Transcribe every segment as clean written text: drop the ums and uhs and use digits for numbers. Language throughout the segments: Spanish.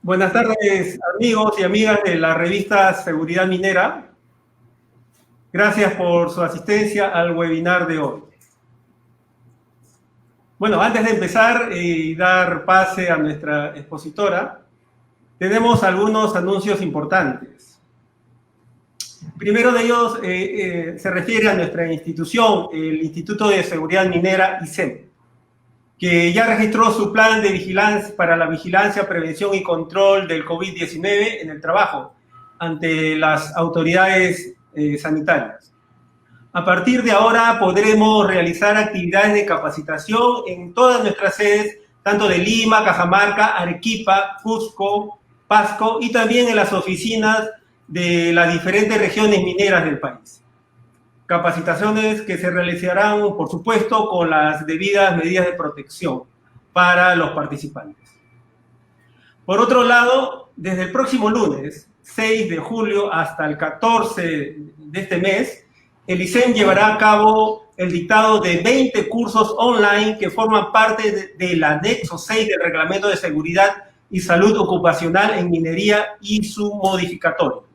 Buenas tardes, amigos y amigas de la revista Seguridad Minera. Gracias por su asistencia al webinar de hoy. Bueno, antes de empezar y dar pase a nuestra expositora, tenemos algunos anuncios importantes. Primero de ellos se refiere a nuestra institución, el Instituto de Seguridad Minera, ISEM, que ya registró su plan de vigilancia para la vigilancia, prevención y control del COVID-19 en el trabajo ante las autoridades sanitarias. A partir de ahora podremos realizar actividades de capacitación en todas nuestras sedes, tanto de Lima, Cajamarca, Arequipa, Cusco, Pasco y también en las oficinas de las diferentes regiones mineras del país. Capacitaciones que se realizarán, por supuesto, con las debidas medidas de protección para los participantes. Por otro lado, desde el próximo lunes, 6 de julio, hasta el 14 de este mes, el ISEM llevará a cabo el dictado de 20 cursos online que forman parte del anexo 6 del Reglamento de Seguridad y Salud Ocupacional en Minería y su modificatorio.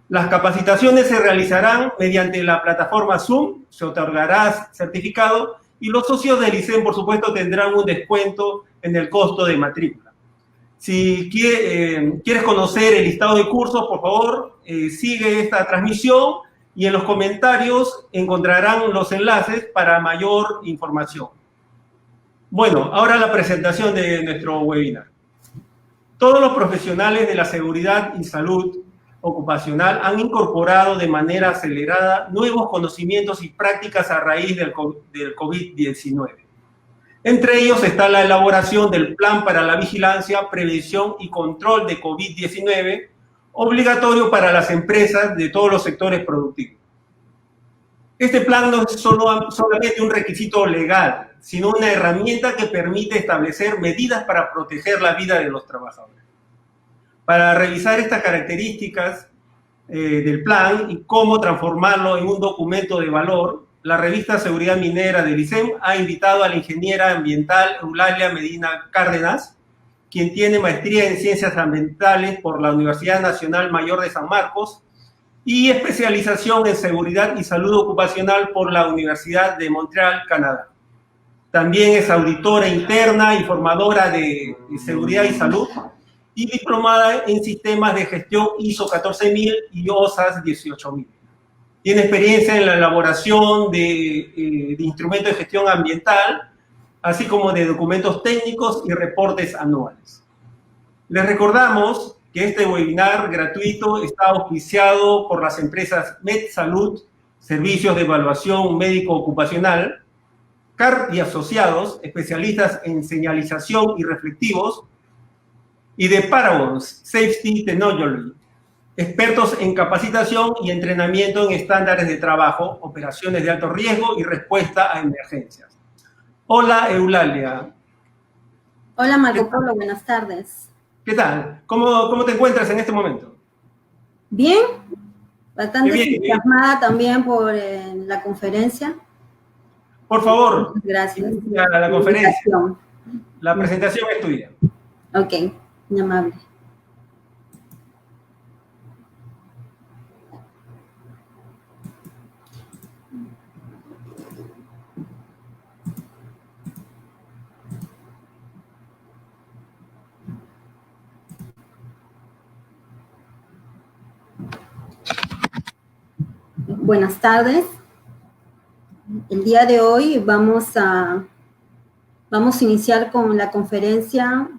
Las capacitaciones se realizarán mediante la plataforma Zoom, se otorgará certificado y los socios del ISEM, por supuesto, tendrán un descuento en el costo de matrícula. Si quieres conocer el listado de cursos, por favor, sigue esta transmisión y en los comentarios encontrarán los enlaces para mayor información. Bueno, ahora la presentación de nuestro webinar. Todos los profesionales de la seguridad y salud ocupacional han incorporado de manera acelerada nuevos conocimientos y prácticas a raíz del COVID-19. Entre ellos está la elaboración del Plan para la Vigilancia, Prevención y Control de COVID-19, obligatorio para las empresas de todos los sectores productivos. Este plan no es solamente un requisito legal, sino una herramienta que permite establecer medidas para proteger la vida de los trabajadores. Para revisar estas características del plan y cómo transformarlo en un documento de valor, la revista Seguridad Minera del ISEM ha invitado a la ingeniera ambiental Eulalia Medina Cárdenas, quien tiene maestría en Ciencias Ambientales por la Universidad Nacional Mayor de San Marcos y especialización en Seguridad y Salud Ocupacional por la Universidad de Montreal, Canadá. También es auditora interna y formadora de Seguridad y Salud y diplomada en Sistemas de Gestión ISO 14000 y OSAS 18000. Tiene experiencia en la elaboración de instrumentos de gestión ambiental, así como de documentos técnicos y reportes anuales. Les recordamos que este webinar gratuito está auspiciado por las empresas MedSalud, Servicios de Evaluación Médico Ocupacional, CAR y Asociados, especialistas en señalización y reflectivos, y de Paragons Safety Technology, expertos en capacitación y entrenamiento en estándares de trabajo, operaciones de alto riesgo y respuesta a emergencias. Hola, Eulalia. Hola, Marco Polo, buenas tardes. ¿Qué tal? ¿Cómo te encuentras en este momento? Bien, bastante entusiasmada también por la conferencia. Por favor, gracias. A la conferencia. La presentación es tuya. Ok, muy amable. Buenas tardes. El día de hoy vamos a iniciar con la conferencia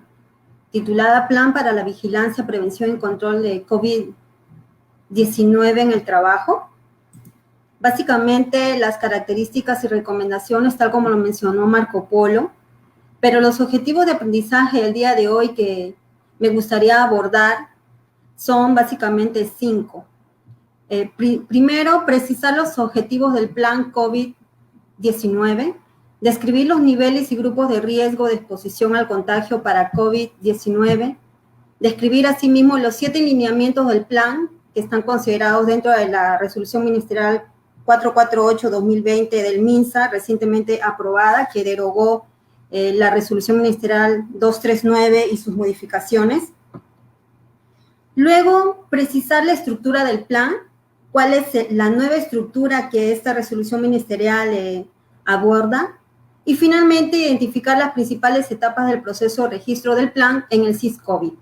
titulada Plan para la Vigilancia, Prevención y Control de COVID-19 en el Trabajo. Básicamente las características y recomendaciones, tal como lo mencionó Marco Polo, pero los objetivos de aprendizaje del día de hoy que me gustaría abordar son básicamente 5. Primero, precisar los objetivos del plan COVID-19, describir los niveles y grupos de riesgo de exposición al contagio para COVID-19, describir asimismo los 7 lineamientos del plan que están considerados dentro de la resolución ministerial 448-2020 del MINSA, recientemente aprobada, que derogó la resolución ministerial 239 y sus modificaciones. Luego, precisar la estructura del plan, cuál es la nueva estructura que esta resolución ministerial aborda. Y finalmente, identificar las principales etapas del proceso de registro del plan en el SIS-COVID.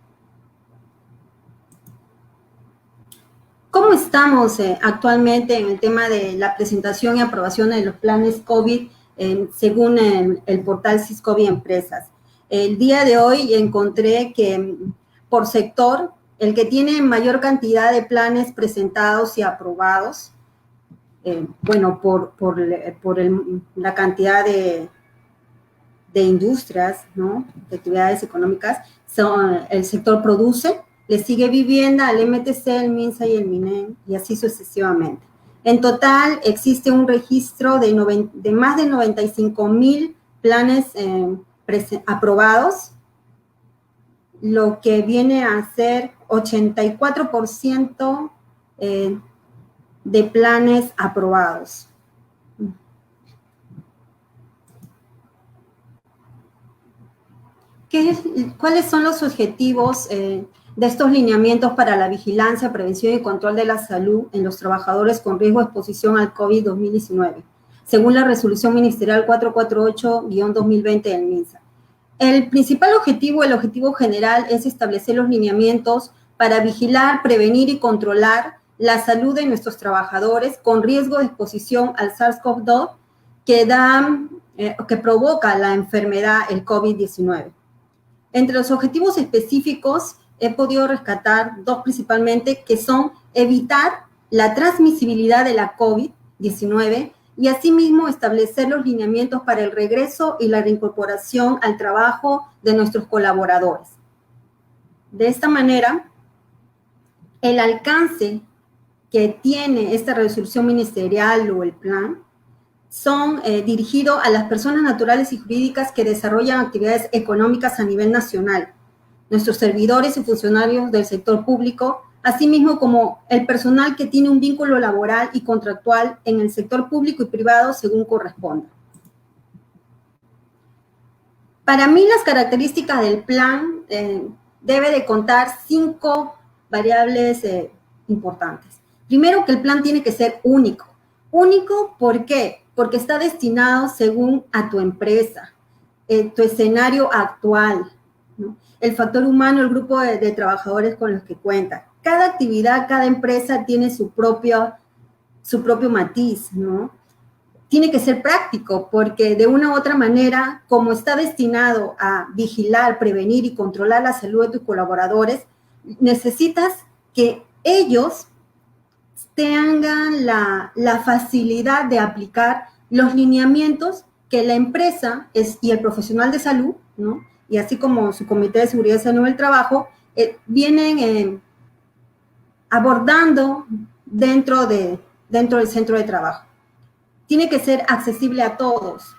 ¿Cómo estamos actualmente en el tema de la presentación y aprobación de los planes COVID según el portal SIS-COVID Empresas? El día de hoy encontré que por sector, el que tiene mayor cantidad de planes presentados y aprobados, la cantidad de industrias, ¿no?, de actividades económicas, son el sector produce, le sigue vivienda, el MTC, el MINSA y el MINEM, y así sucesivamente. En total, existe un registro de más de 95,000 planes aprobados, lo que viene a ser 84% de planes aprobados. ¿Cuáles son los objetivos de estos lineamientos para la vigilancia, prevención y control de la salud en los trabajadores con riesgo de exposición al COVID-2019, según la resolución ministerial 448-2020 del MINSA? El principal objetivo, el objetivo general, es establecer los lineamientos para vigilar, prevenir y controlar la salud de nuestros trabajadores con riesgo de exposición al SARS-CoV-2 que provoca la enfermedad, el COVID-19. Entre los objetivos específicos, he podido rescatar dos principalmente, que son evitar la transmisibilidad de la COVID-19 y asimismo establecer los lineamientos para el regreso y la reincorporación al trabajo de nuestros colaboradores. De esta manera, el alcance que tiene esta resolución ministerial o el plan son dirigidos a las personas naturales y jurídicas que desarrollan actividades económicas a nivel nacional, nuestros servidores y funcionarios del sector público, asimismo como el personal que tiene un vínculo laboral y contractual en el sector público y privado según corresponda. Para mí, las características del plan debe de contar 5 variables importantes. Primero, que el plan tiene que ser único. Único, ¿por qué? Porque está destinado según a tu empresa, tu escenario actual, ¿no?, el factor humano, el grupo de trabajadores con los que cuenta. Cada actividad, cada empresa tiene su propio matiz, ¿no? Tiene que ser práctico, porque de una u otra manera, como está destinado a vigilar, prevenir y controlar la salud de tus colaboradores, necesitas que ellos tengan la facilidad de aplicar los lineamientos que la empresa y el profesional de salud, ¿no?, y así como su Comité de Seguridad y Salud del Trabajo, vienen abordando dentro del centro de trabajo. Tiene que ser accesible a todos,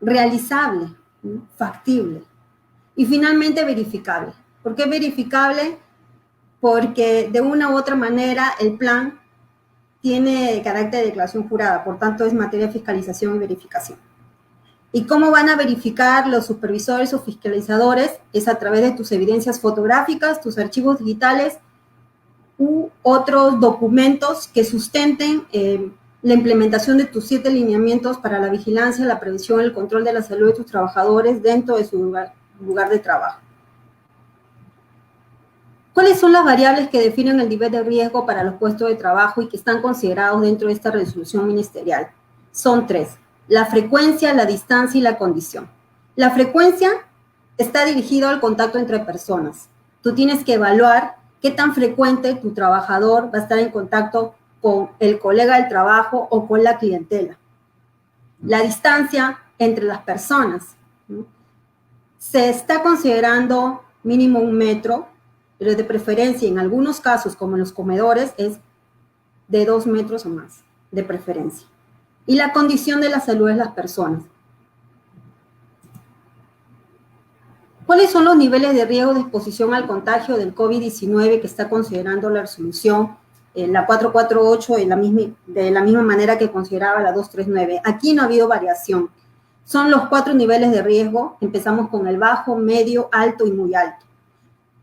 realizable, ¿no?, factible, y finalmente verificable. ¿Por qué verificable? Porque de una u otra manera el plan tiene carácter de declaración jurada, por tanto es materia de fiscalización y verificación. ¿Y cómo van a verificar los supervisores o fiscalizadores? Es a través de tus evidencias fotográficas, tus archivos digitales u otros documentos que sustenten la implementación de tus 7 lineamientos para la vigilancia, la prevención y el control de la salud de tus trabajadores dentro de su lugar de trabajo. ¿Cuáles son las variables que definen el nivel de riesgo para los puestos de trabajo y que están considerados dentro de esta resolución ministerial? Son 3. La frecuencia, la distancia y la condición. La frecuencia está dirigida al contacto entre personas. Tú tienes que evaluar qué tan frecuente tu trabajador va a estar en contacto con el colega del trabajo o con la clientela. La distancia entre las personas, ¿no? Se está considerando mínimo 1 metro, pero de preferencia en algunos casos, como en los comedores, es de 2 metros o más, de preferencia. Y la condición de la salud de las personas. ¿Cuáles son los niveles de riesgo de exposición al contagio del COVID-19 que está considerando la resolución, la 448, de la misma manera que consideraba la 239? Aquí no ha habido variación. Son los 4 niveles de riesgo. Empezamos con el bajo, medio, alto y muy alto.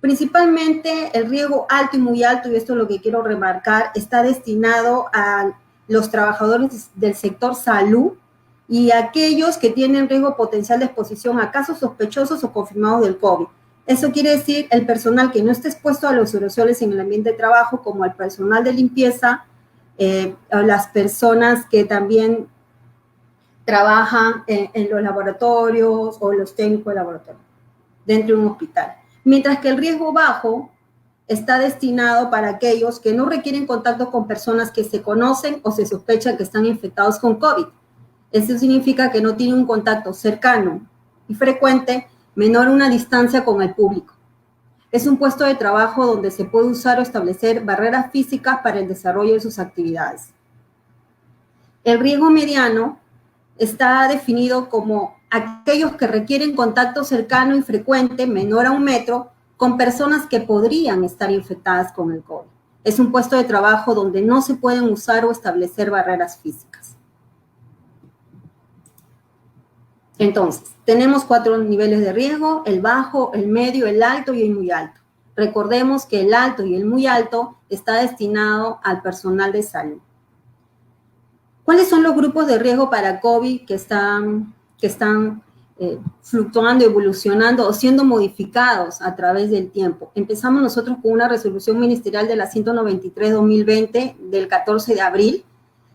Principalmente el riesgo alto y muy alto, y esto es lo que quiero remarcar, está destinado a los trabajadores del sector salud y a aquellos que tienen riesgo potencial de exposición a casos sospechosos o confirmados del COVID. Eso quiere decir el personal que no esté expuesto a los aerosoles en el ambiente de trabajo, como el personal de limpieza, las personas que también trabajan en los laboratorios o los técnicos de laboratorio dentro de un hospital. Mientras que el riesgo bajo está destinado para aquellos que no requieren contacto con personas que se conocen o se sospechan que están infectados con COVID. Eso significa que no tienen un contacto cercano y frecuente menor a una distancia con el público. Es un puesto de trabajo donde se puede usar o establecer barreras físicas para el desarrollo de sus actividades. El riesgo mediano está definido como aquellos que requieren contacto cercano y frecuente, menor a 1 metro, con personas que podrían estar infectadas con el COVID. Es un puesto de trabajo donde no se pueden usar o establecer barreras físicas. Entonces, tenemos 4 niveles de riesgo: el bajo, el medio, el alto y el muy alto. Recordemos que el alto y el muy alto está destinado al personal de salud. ¿Cuáles son los grupos de riesgo para COVID que están fluctuando, evolucionando o siendo modificados a través del tiempo? Empezamos nosotros con una resolución ministerial de la 193/2020 del 14 de abril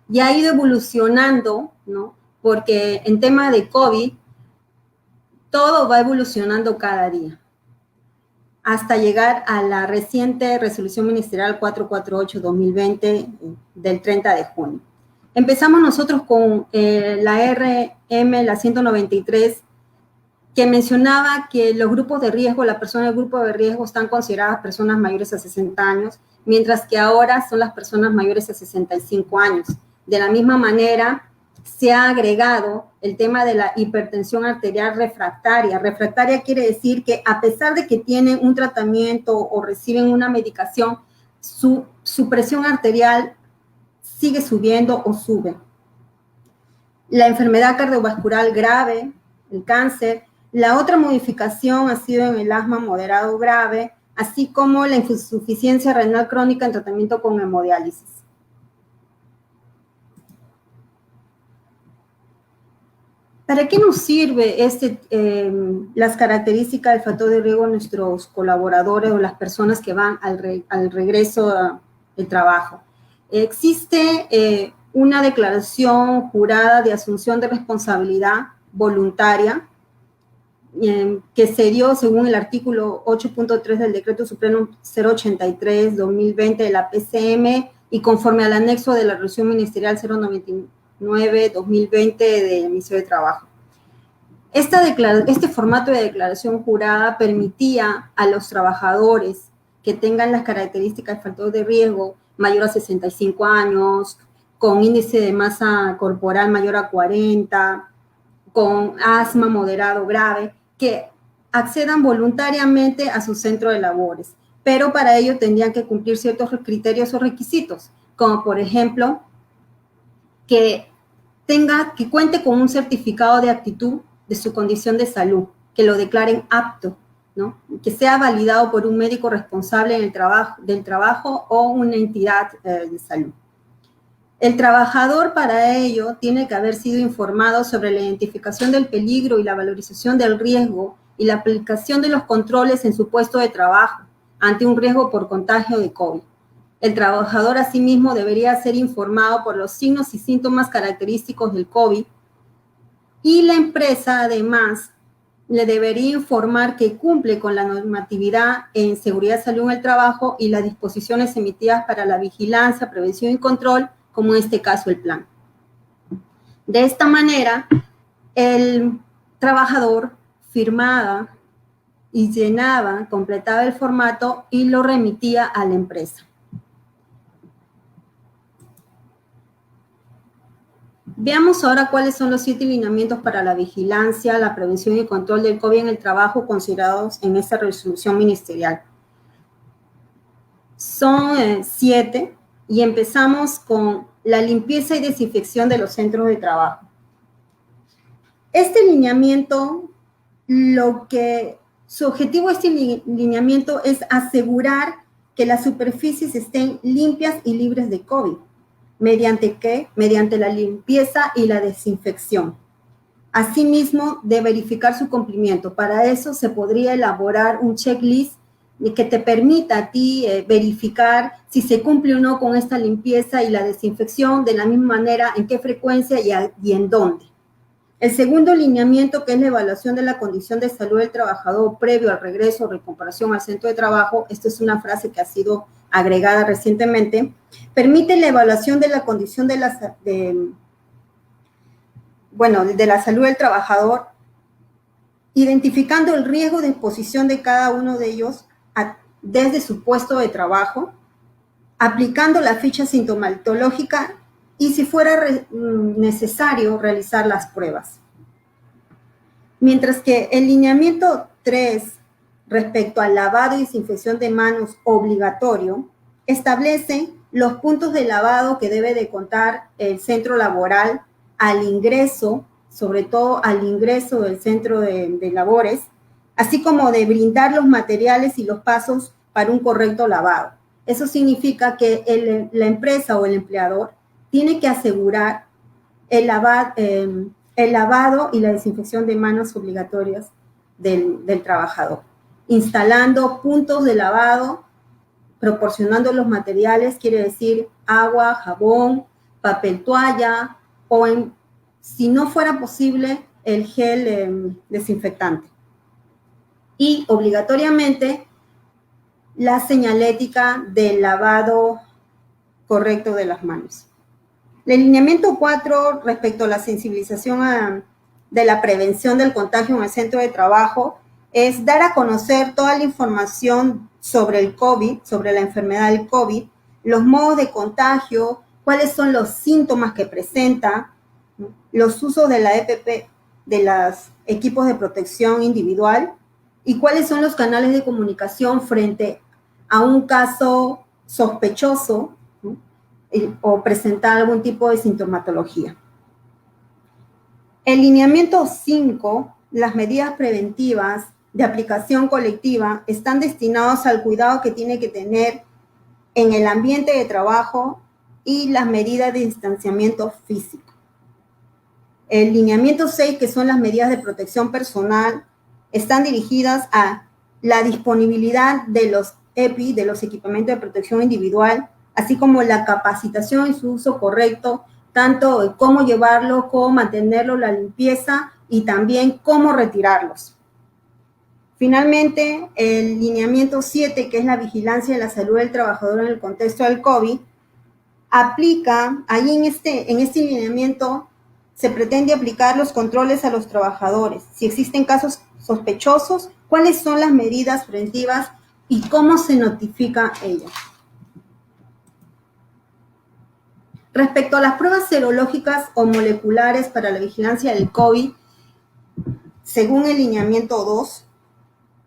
y ha ido evolucionando, ¿no? Porque en tema de COVID todo va evolucionando cada día, hasta llegar a la reciente resolución ministerial 448/2020 del 30 de junio. Empezamos nosotros con la RM, la 193, que mencionaba que los grupos de riesgo, las personas del grupo de riesgo están consideradas personas mayores a 60 años, mientras que ahora son las personas mayores a 65 años. De la misma manera, se ha agregado el tema de la hipertensión arterial refractaria. Refractaria quiere decir que a pesar de que tienen un tratamiento o reciben una medicación, su presión arterial sigue subiendo o sube. La enfermedad cardiovascular grave, el cáncer. La otra modificación ha sido en el asma moderado grave, así como la insuficiencia renal crónica en tratamiento con hemodiálisis. ¿Para qué nos sirve las características del factor de riesgo a nuestros colaboradores o las personas que van al regreso del trabajo? Existe una declaración jurada de asunción de responsabilidad voluntaria que se dio según el artículo 8.3 del Decreto Supremo 083/2020 de la PCM y conforme al anexo de la resolución ministerial 099/2020 del Ministerio de Trabajo. Este formato de declaración jurada permitía a los trabajadores que tengan las características de factor de riesgo mayor a 65 años, con índice de masa corporal mayor a 40, con asma moderado grave, que accedan voluntariamente a su centro de labores, pero para ello tendrían que cumplir ciertos criterios o requisitos, como por ejemplo, que cuente con un certificado de aptitud de su condición de salud, que lo declaren apto, ¿no? Que sea validado por un médico responsable del trabajo o una entidad de salud. El trabajador para ello tiene que haber sido informado sobre la identificación del peligro y la valorización del riesgo y la aplicación de los controles en su puesto de trabajo ante un riesgo por contagio de COVID. El trabajador asimismo debería ser informado por los signos y síntomas característicos del COVID y la empresa además le debería informar que cumple con la normatividad en seguridad, salud en el trabajo y las disposiciones emitidas para la vigilancia, prevención y control, como en este caso el plan. De esta manera, el trabajador firmaba y llenaba, completaba el formato y lo remitía a la empresa. Veamos ahora cuáles son los 7 lineamientos para la vigilancia, la prevención y control del COVID en el trabajo considerados en esta resolución ministerial. Son 7 y empezamos con la limpieza y desinfección de los centros de trabajo. Este lineamiento lo que Su objetivo de este lineamiento es asegurar que las superficies estén limpias y libres de COVID. ¿Mediante qué? Mediante la limpieza y la desinfección. Asimismo, de verificar su cumplimiento. Para eso se podría elaborar un checklist que te permita a ti verificar si se cumple o no con esta limpieza y la desinfección, de la misma manera, en qué frecuencia y en dónde. El segundo lineamiento, que es la evaluación de la condición de salud del trabajador previo al regreso o recuperación al centro de trabajo, esto es una frase que ha sido agregada recientemente, permite la evaluación de la condición de la salud del trabajador, identificando el riesgo de exposición de cada uno de ellos desde su puesto de trabajo, aplicando la ficha sintomatológica y, si fuera necesario, realizar las pruebas. Mientras que el lineamiento 3, respecto al lavado y desinfección de manos obligatorio, establece los puntos de lavado que debe de contar el centro laboral al ingreso, sobre todo al ingreso del centro de labores, así como de brindar los materiales y los pasos para un correcto lavado. Eso significa que la empresa o el empleador tiene que asegurar el lavado y la desinfección de manos obligatorias del trabajador, instalando puntos de lavado, proporcionando los materiales, quiere decir agua, jabón, papel toalla o, si no fuera posible, el gel desinfectante. Y obligatoriamente la señalética del lavado correcto de las manos. El lineamiento 4, respecto a la sensibilización de la prevención del contagio en el centro de trabajo, es dar a conocer toda la información sobre el COVID, sobre la enfermedad del COVID, los modos de contagio, cuáles son los síntomas que presenta, los usos de la EPP, de los equipos de protección individual, y cuáles son los canales de comunicación frente a un caso sospechoso, ¿no?, o presentar algún tipo de sintomatología. El lineamiento 5, las medidas preventivas de aplicación colectiva están destinados al cuidado que tiene que tener en el ambiente de trabajo y las medidas de distanciamiento físico. El lineamiento 6, que son las medidas de protección personal, están dirigidas a la disponibilidad de los EPI, de los equipamientos de protección individual, así como la capacitación y su uso correcto, tanto cómo llevarlo, cómo mantenerlo, la limpieza y también cómo retirarlos. Finalmente, el lineamiento 7, que es la vigilancia de la salud del trabajador en el contexto del COVID, aplica, ahí en este lineamiento se pretende aplicar los controles a los trabajadores. Si existen casos sospechosos, cuáles son las medidas preventivas y cómo se notifica ello. Respecto a las pruebas serológicas o moleculares para la vigilancia del COVID, según el lineamiento 2,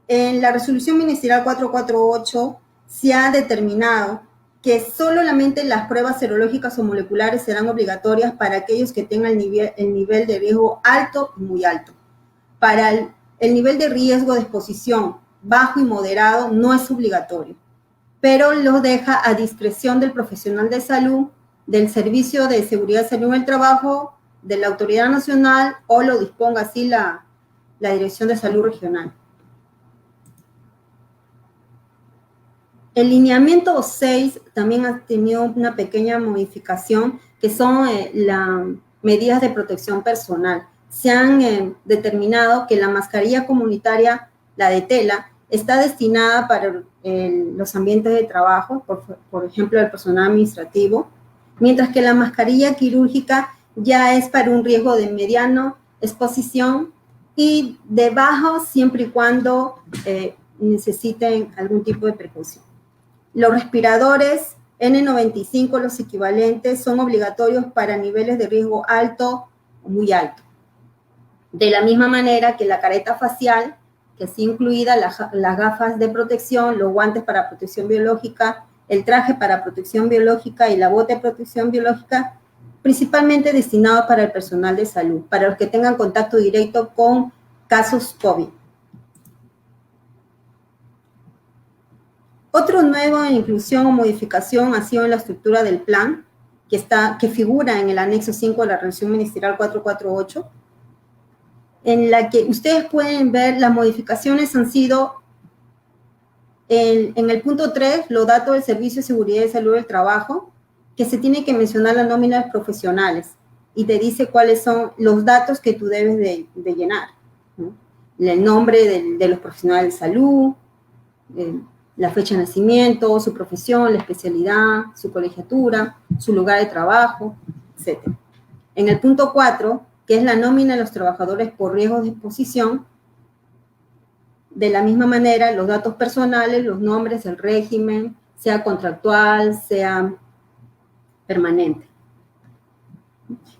en la resolución ministerial 448 se ha determinado que solamente las pruebas serológicas o moleculares serán obligatorias para aquellos que tengan el nivel de riesgo alto y muy alto. Para el nivel de riesgo de exposición bajo y moderado no es obligatorio, pero lo deja a discreción del profesional de salud, del Servicio de Seguridad y Salud en el Trabajo, de la Autoridad Nacional, o lo disponga así la Dirección de Salud Regional. El lineamiento 6 también ha tenido una pequeña modificación, que son las medidas de protección personal. Se han determinado que la mascarilla comunitaria, la de tela, está destinada para los ambientes de trabajo, por ejemplo, el personal administrativo, mientras que la mascarilla quirúrgica ya es para un riesgo de mediano exposición y de bajo, siempre y cuando necesiten algún tipo de precaución. Los respiradores N95, los equivalentes, son obligatorios para niveles de riesgo alto o muy alto. De la misma manera que la careta facial, que es incluida las gafas de protección, los guantes para protección biológica, el traje para protección biológica y la bota de protección biológica, principalmente destinados para el personal de salud, para los que tengan contacto directo con casos COVID. Otro nueva inclusión o modificación ha sido en la estructura del plan, que figura en el anexo 5 de la resolución ministerial 448, en la que ustedes pueden ver las modificaciones han sido en el punto 3, los datos del Servicio de Seguridad y Salud del Trabajo, que se tiene que mencionar las nóminas profesionales y te dice cuáles son los datos que tú debes de llenar, ¿no? El nombre de los profesionales de salud, la fecha de nacimiento, su profesión, la especialidad, su colegiatura, su lugar de trabajo, etc. En el punto 4, que es la nómina de los trabajadores por riesgo de exposición, de la misma manera, los datos personales, los nombres, el régimen, sea contractual, sea permanente.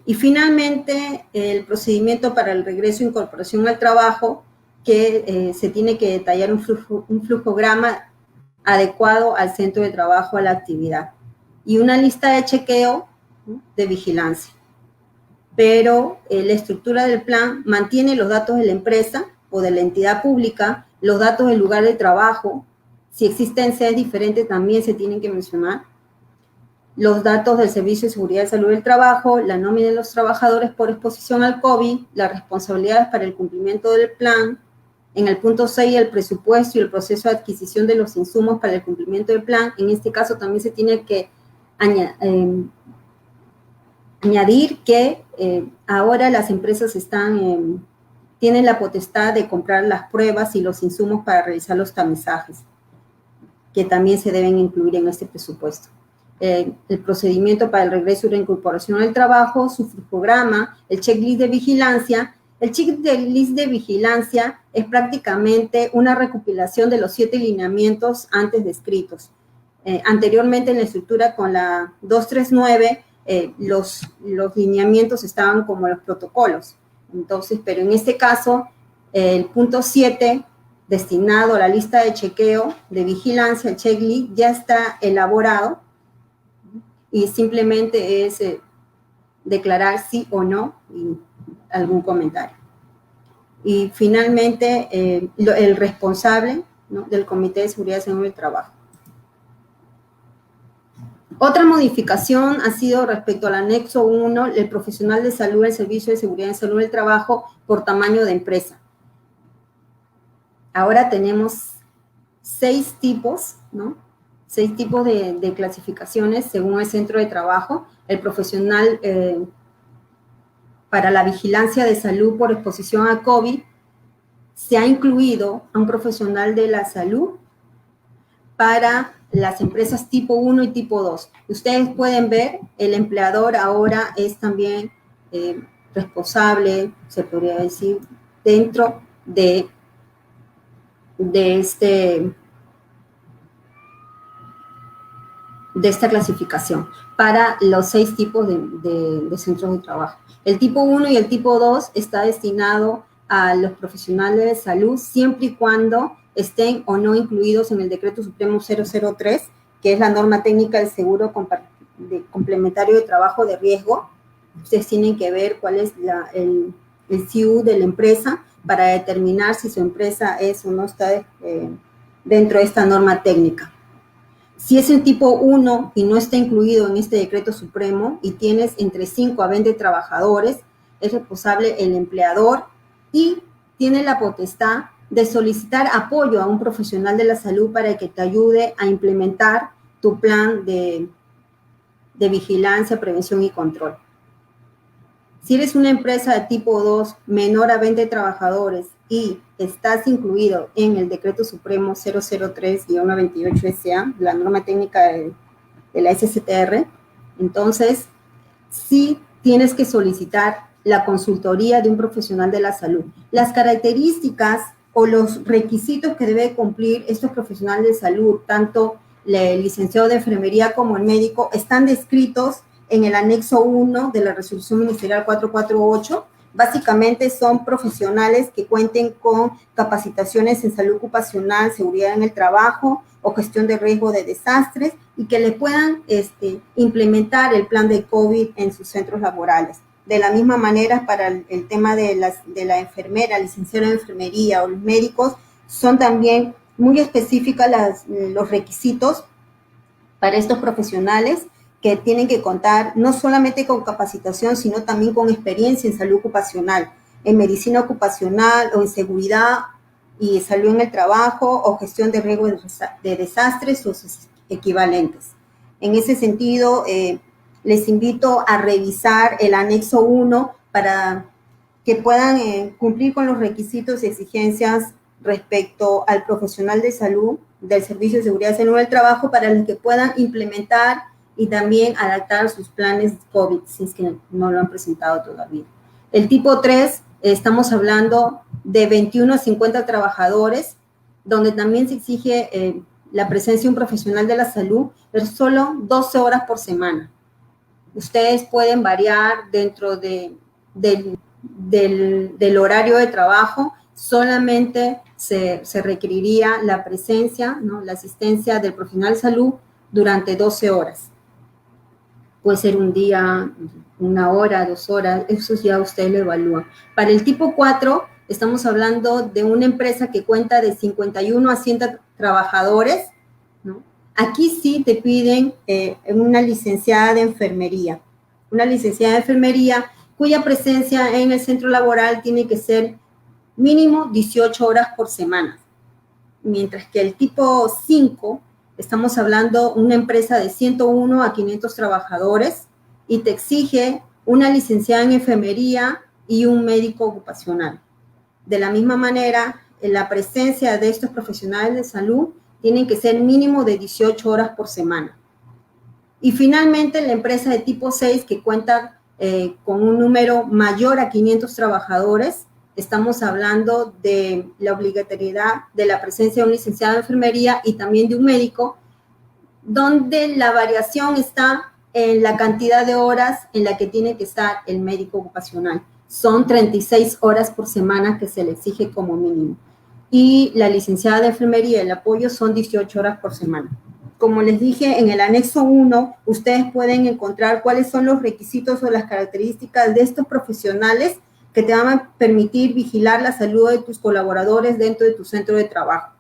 Y finalmente, el procedimiento para el regreso e incorporación al trabajo, que se tiene que detallar un flujograma adecuado al centro de trabajo, a la actividad. Y una lista de chequeo, ¿no?, de vigilancia. Pero la estructura del plan mantiene los datos de la empresa o de la entidad pública, los datos del lugar de trabajo. Si existen sedes diferentes, también se tienen que mencionar. Los datos del Servicio de Seguridad y Salud del Trabajo, la nómina de los trabajadores por exposición al COVID, las responsabilidades para el cumplimiento del plan. En el punto 6, el presupuesto y el proceso de adquisición de los insumos para el cumplimiento del plan. En este caso también se tiene que añadir que ahora las empresas tienen la potestad de comprar las pruebas y los insumos para realizar los tamizajes, que también se deben incluir en este presupuesto. El procedimiento para el regreso y reincorporación al trabajo, su flujograma, el checklist de vigilancia. El checklist de vigilancia es prácticamente una recopilación de los 7 lineamientos antes descritos. Anteriormente en la estructura con la 239, los lineamientos estaban como los protocolos. Entonces, pero en este caso, el punto 7, destinado a la lista de chequeo de vigilancia, el checklist, ya está elaborado y simplemente es declarar sí o no y algún comentario. Y finalmente, el responsable, ¿no?, del Comité de Seguridad y Salud del Trabajo. Otra modificación ha sido respecto al anexo 1, el profesional de salud del Servicio de Seguridad y Salud del Trabajo por tamaño de empresa. Ahora tenemos 6 tipos, ¿no? 6 tipos de clasificaciones según el centro de trabajo. El profesional para la vigilancia de salud por exposición a COVID, se ha incluido a un profesional de la salud para las empresas tipo 1 y tipo 2. Ustedes pueden ver, el empleador ahora es también responsable, se podría decir, dentro de esta clasificación para los 6 tipos de centros de trabajo. El tipo 1 y el tipo 2 está destinado a los profesionales de salud siempre y cuando estén o no incluidos en el Decreto Supremo 003, que es la norma técnica del seguro complementario de trabajo de riesgo. Ustedes tienen que ver cuál es el CIU de la empresa para determinar si su empresa es o no está dentro de esta norma técnica. Si es el tipo 1 y no está incluido en este decreto supremo y tienes entre 5 a 20 trabajadores, es responsable el empleador y tiene la potestad de solicitar apoyo a un profesional de la salud para que te ayude a implementar tu plan de vigilancia, prevención y control. Si eres una empresa de tipo 2 menor a 20 trabajadores y estás incluido en el Decreto Supremo 003-128-SA, la norma técnica de la SCTR, entonces sí tienes que solicitar la consultoría de un profesional de la salud. Las características o los requisitos que debe cumplir estos profesionales de salud, tanto el licenciado de enfermería como el médico, están descritos en el anexo 1 de la resolución ministerial 448. Básicamente son profesionales que cuenten con capacitaciones en salud ocupacional, seguridad en el trabajo o gestión de riesgo de desastres y que le puedan implementar el plan de COVID en sus centros laborales. De la misma manera, para el tema de la enfermera, licenciada en enfermería o los médicos, son también muy específicas los requisitos para estos profesionales que tienen que contar no solamente con capacitación, sino también con experiencia en salud ocupacional, en medicina ocupacional o en seguridad y salud en el trabajo o gestión de riesgos de desastres o sus equivalentes. En ese sentido, les invito a revisar el anexo 1 para que puedan cumplir con los requisitos y exigencias respecto al profesional de salud del Servicio de Seguridad y Salud del Trabajo para los que puedan implementar y también adaptar sus planes COVID, si es que no lo han presentado todavía. El tipo 3, estamos hablando de 21 a 50 trabajadores, donde también se exige la presencia de un profesional de la salud, pero solo 12 horas por semana. Ustedes pueden variar dentro del horario de trabajo, solamente se requeriría la presencia, ¿no?, la asistencia del profesional de salud durante 12 horas. Puede ser un día, 1 hora, 2 horas, eso ya usted lo evalúa. Para el tipo 4, estamos hablando de una empresa que cuenta de 51 a 100 trabajadores, ¿no? Aquí sí te piden una licenciada de enfermería. Una licenciada de enfermería cuya presencia en el centro laboral tiene que ser mínimo 18 horas por semana. Mientras que el tipo 5, estamos hablando de una empresa de 101 a 500 trabajadores y te exige una licenciada en enfermería y un médico ocupacional. De la misma manera, la presencia de estos profesionales de salud tienen que ser mínimo de 18 horas por semana. Y finalmente, la empresa de tipo 6, que cuenta con un número mayor a 500 trabajadores, estamos hablando de la obligatoriedad de la presencia de un licenciado en enfermería y también de un médico, donde la variación está en la cantidad de horas en la que tiene que estar el médico ocupacional. Son 36 horas por semana que se le exige como mínimo. Y la licenciada de enfermería y el apoyo son 18 horas por semana. Como les dije, en el anexo 1, ustedes pueden encontrar cuáles son los requisitos o las características de estos profesionales que te van a permitir vigilar la salud de tus colaboradores dentro de tu centro de trabajo.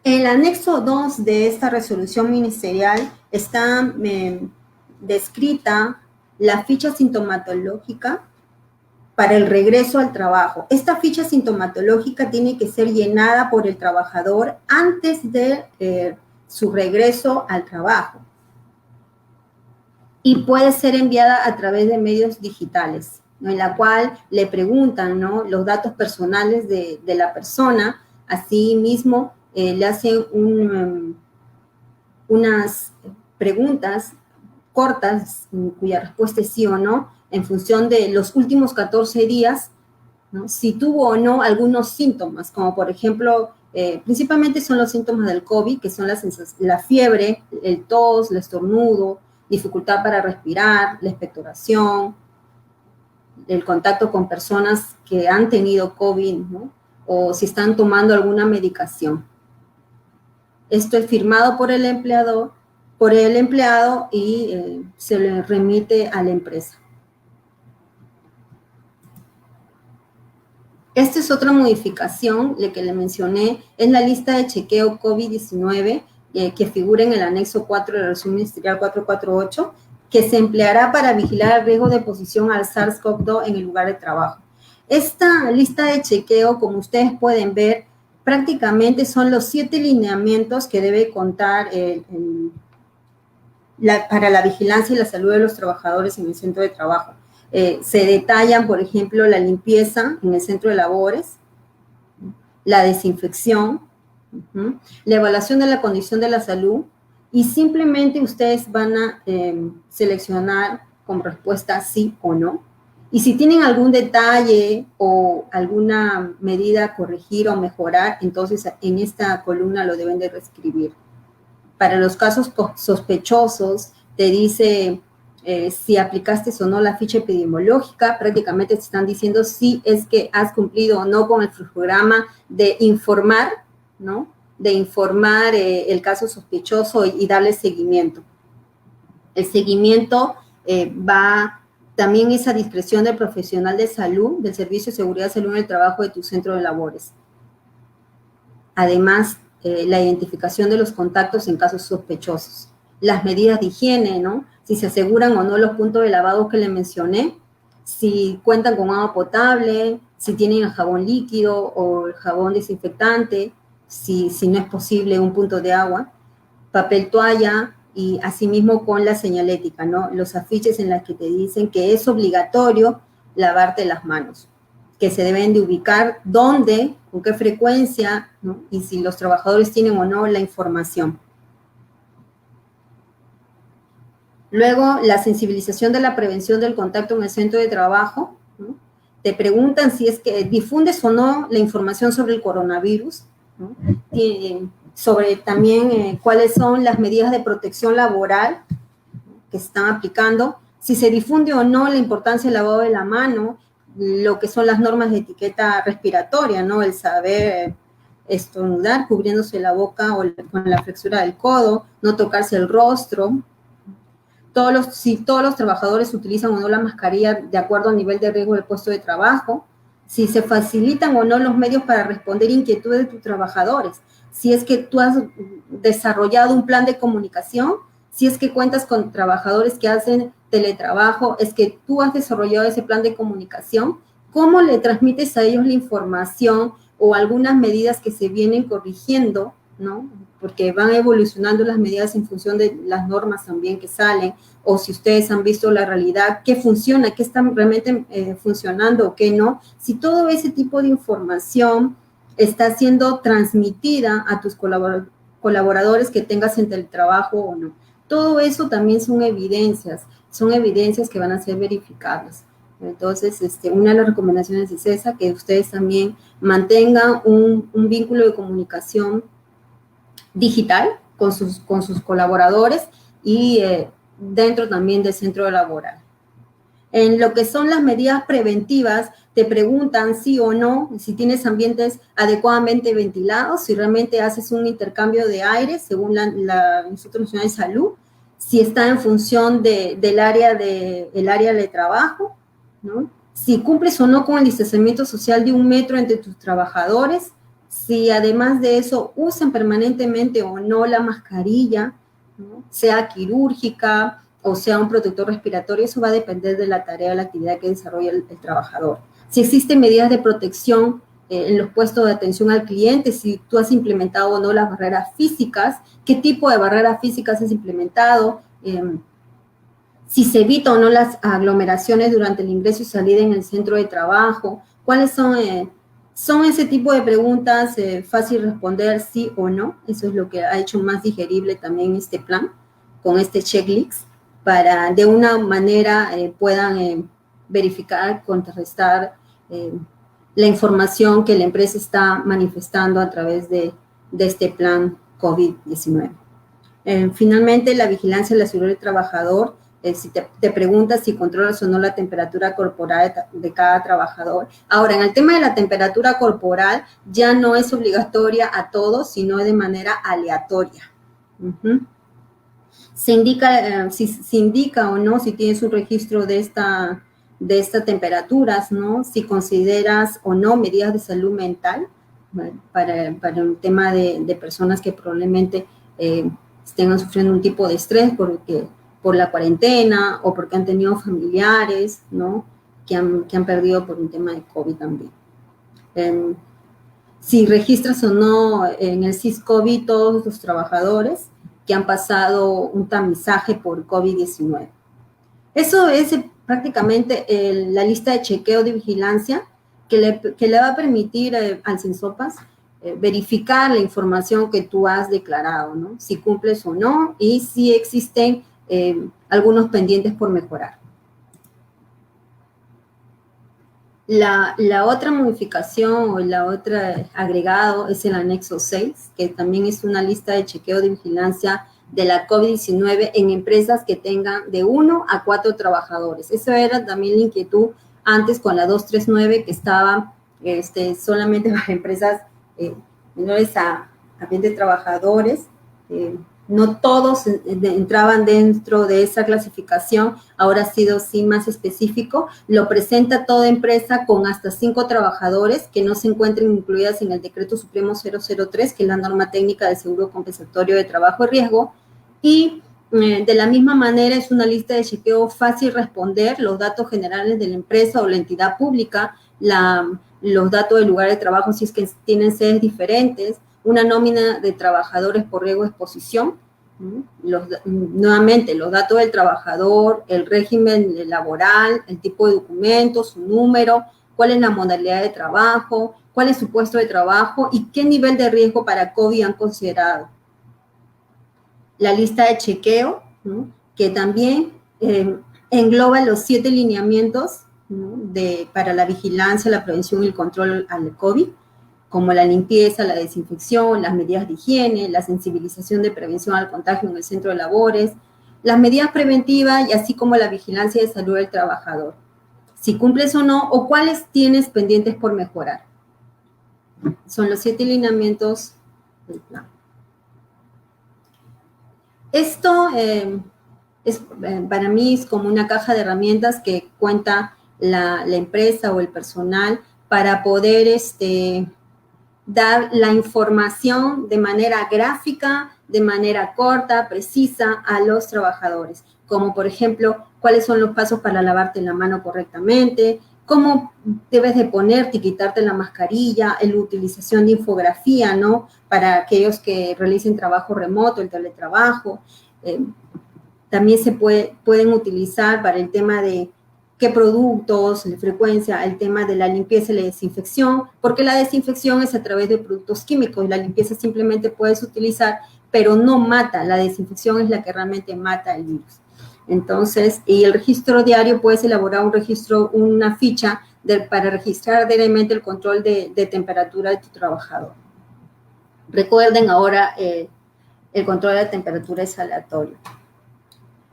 En el anexo 2 de esta resolución ministerial está descrita la ficha sintomatológica para el regreso al trabajo. Esta ficha sintomatológica tiene que ser llenada por el trabajador antes de su regreso al trabajo y puede ser enviada a través de medios digitales, ¿no?, en la cual le preguntan, ¿no?, los datos personales de la persona. Asimismo, le hacen unas preguntas cortas cuya respuesta es sí o no, en función de los últimos 14 días, ¿no?, si tuvo o no algunos síntomas, como por ejemplo, principalmente son los síntomas del COVID, que son la fiebre, el tos, el estornudo, dificultad para respirar, la expectoración, el contacto con personas que han tenido COVID, ¿no?, o si están tomando alguna medicación. Esto es firmado por el empleado y se le remite a la empresa. Esta es otra modificación, la que le mencioné, es la lista de chequeo COVID-19 que figura en el anexo 4 de la resolución ministerial 448, que se empleará para vigilar el riesgo de exposición al SARS-CoV-2 en el lugar de trabajo. Esta lista de chequeo, como ustedes pueden ver, prácticamente son los 7 lineamientos que debe contar para la vigilancia y la salud de los trabajadores en el centro de trabajo. Se detallan, por ejemplo, la limpieza en el centro de labores, la desinfección, la evaluación de la condición de la salud, y simplemente ustedes van a seleccionar con respuesta sí o no. Y si tienen algún detalle o alguna medida a corregir o mejorar, entonces en esta columna lo deben de reescribir. Para los casos sospechosos, te dice si aplicaste o no la ficha epidemiológica. Prácticamente te están diciendo si es que has cumplido o no con el programa de informar, ¿no?, de informar el caso sospechoso y darle seguimiento. El seguimiento va también esa discreción del profesional de salud, del Servicio de Seguridad de Salud en el trabajo de tu centro de labores. Además, la identificación de los contactos en casos sospechosos. Las medidas de higiene, ¿no? Si se aseguran o no los puntos de lavado que le mencioné, si cuentan con agua potable, si tienen el jabón líquido o el jabón desinfectante, si no es posible un punto de agua, papel toalla y asimismo con la señalética, ¿no? Los afiches en los que te dicen que es obligatorio lavarte las manos, que se deben de ubicar dónde, con qué frecuencia, ¿no? Y si los trabajadores tienen o no la información. Luego, la sensibilización de la prevención del contacto en el centro de trabajo, ¿no? Te preguntan si es que difundes o no la información sobre el coronavirus, ¿no? Sobre también cuáles son las medidas de protección laboral que se están aplicando, si se difunde o no la importancia del lavado de la mano, lo que son las normas de etiqueta respiratoria, ¿no? El saber estornudar cubriéndose la boca o con la flexura del codo, no tocarse el rostro. Si todos los trabajadores utilizan o no la mascarilla de acuerdo al nivel de riesgo del puesto de trabajo, si se facilitan o no los medios para responder inquietudes de tus trabajadores, si es que tú has desarrollado un plan de comunicación, si es que cuentas con trabajadores que hacen teletrabajo, es que tú has desarrollado ese plan de comunicación, ¿cómo le transmites a ellos la información o algunas medidas que se vienen corrigiendo, ¿no? Porque van evolucionando las medidas en función de las normas también que salen, o si ustedes han visto la realidad, qué funciona, qué está realmente funcionando o qué no. Si todo ese tipo de información está siendo transmitida a tus colaboradores que tengas en el trabajo o no. Todo eso también son evidencias que van a ser verificadas. Entonces, una de las recomendaciones es esa, que ustedes también mantengan un vínculo de comunicación digital con sus colaboradores y dentro también del centro laboral. En lo que son las medidas preventivas, te preguntan sí o no, si tienes ambientes adecuadamente ventilados, si realmente haces un intercambio de aire según la Instituto Nacional de Salud, si está en función del área de trabajo, ¿no? Si cumples o no con el distanciamiento social de 1 metro entre tus trabajadores, si además de eso usan permanentemente o no la mascarilla, ¿no? Sea quirúrgica o sea un protector respiratorio, eso va a depender de la tarea o la actividad que desarrolla el trabajador. Si existen medidas de protección en los puestos de atención al cliente, si tú has implementado o no las barreras físicas, qué tipo de barreras físicas has implementado, si se evita o no las aglomeraciones durante el ingreso y salida en el centro de trabajo, cuáles son ese tipo de preguntas fácil responder sí o no. Eso es lo que ha hecho más digerible también este plan, con este checklist, para de una manera puedan verificar, contrarrestar la información que la empresa está manifestando a través de este plan COVID-19. Finalmente, la vigilancia de la seguridad del trabajador. Si te preguntas si controlas o no la temperatura corporal de cada trabajador. Ahora, en el tema de la temperatura corporal, ya no es obligatoria a todos, sino de manera aleatoria. Se indica, si indica o no, si tienes un registro de estas temperaturas, ¿no? Si consideras o no medidas de salud mental, ¿vale? para un tema de personas que probablemente estén sufriendo un tipo de estrés por la cuarentena o porque han tenido familiares, ¿no? que han perdido por un tema de COVID también. Si registras o no en el SIS-COVID todos los trabajadores que han pasado un tamizaje por COVID-19. Eso es prácticamente la lista de chequeo de vigilancia que le va a permitir al Sensopas verificar la información que tú has declarado, ¿no? Si cumples o no y si existen algunos pendientes por mejorar. La otra modificación o la otra agregado es el anexo 6, que también es una lista de chequeo de vigilancia de la COVID-19 en empresas que tengan de 1 a 4 trabajadores. Esa era también la inquietud antes con la 239, que estaba solamente para empresas menores a 20 trabajadores, no todos entraban dentro de esa clasificación, ahora ha sido sí más específico, lo presenta toda empresa con hasta 5 trabajadores que no se encuentren incluidas en el Decreto Supremo 003, que es la norma técnica de seguro compensatorio de trabajo y riesgo, y de la misma manera es una lista de chequeo fácil responder, los datos generales de la empresa o la entidad pública, los datos del lugar de trabajo si es que tienen sedes diferentes, una nómina de trabajadores por riesgo de exposición, nuevamente los datos del trabajador, el régimen laboral, el tipo de documento, su número, cuál es la modalidad de trabajo, cuál es su puesto de trabajo y qué nivel de riesgo para COVID han considerado. La lista de chequeo, ¿no?, que también engloba los 7 lineamientos, ¿no?, para la vigilancia, la prevención y el control al COVID, como la limpieza, la desinfección, las medidas de higiene, la sensibilización de prevención al contagio en el centro de labores, las medidas preventivas y así como la vigilancia de salud del trabajador. Si cumples o no, o cuáles tienes pendientes por mejorar. Son los 7 lineamientos del plan. Esto para mí es como una caja de herramientas que cuenta la empresa o el personal para poder dar la información de manera gráfica, de manera corta, precisa a los trabajadores, como por ejemplo, cuáles son los pasos para lavarte la mano correctamente, cómo debes de ponerte y quitarte la mascarilla, la utilización de infografía, ¿no?, para aquellos que realicen trabajo remoto, el teletrabajo. También se pueden utilizar para el tema de qué productos, la frecuencia, el tema de la limpieza y la desinfección, porque la desinfección es a través de productos químicos, la limpieza simplemente puedes utilizar, pero no mata, la desinfección es la que realmente mata el virus. Entonces, y el registro diario, puedes elaborar un registro, una ficha para registrar diariamente el control de temperatura de tu trabajador. Recuerden ahora, el control de la temperatura es aleatorio.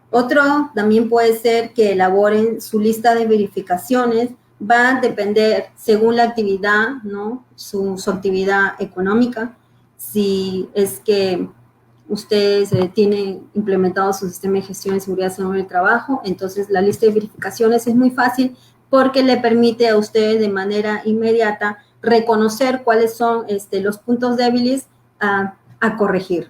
Otro también puede ser que elaboren su lista de verificaciones, va a depender según la actividad, ¿no?, su actividad económica, si es que ustedes tienen implementado su sistema de gestión de seguridad salud en el trabajo, entonces la lista de verificaciones es muy fácil porque le permite a ustedes de manera inmediata reconocer cuáles son los puntos débiles a corregir.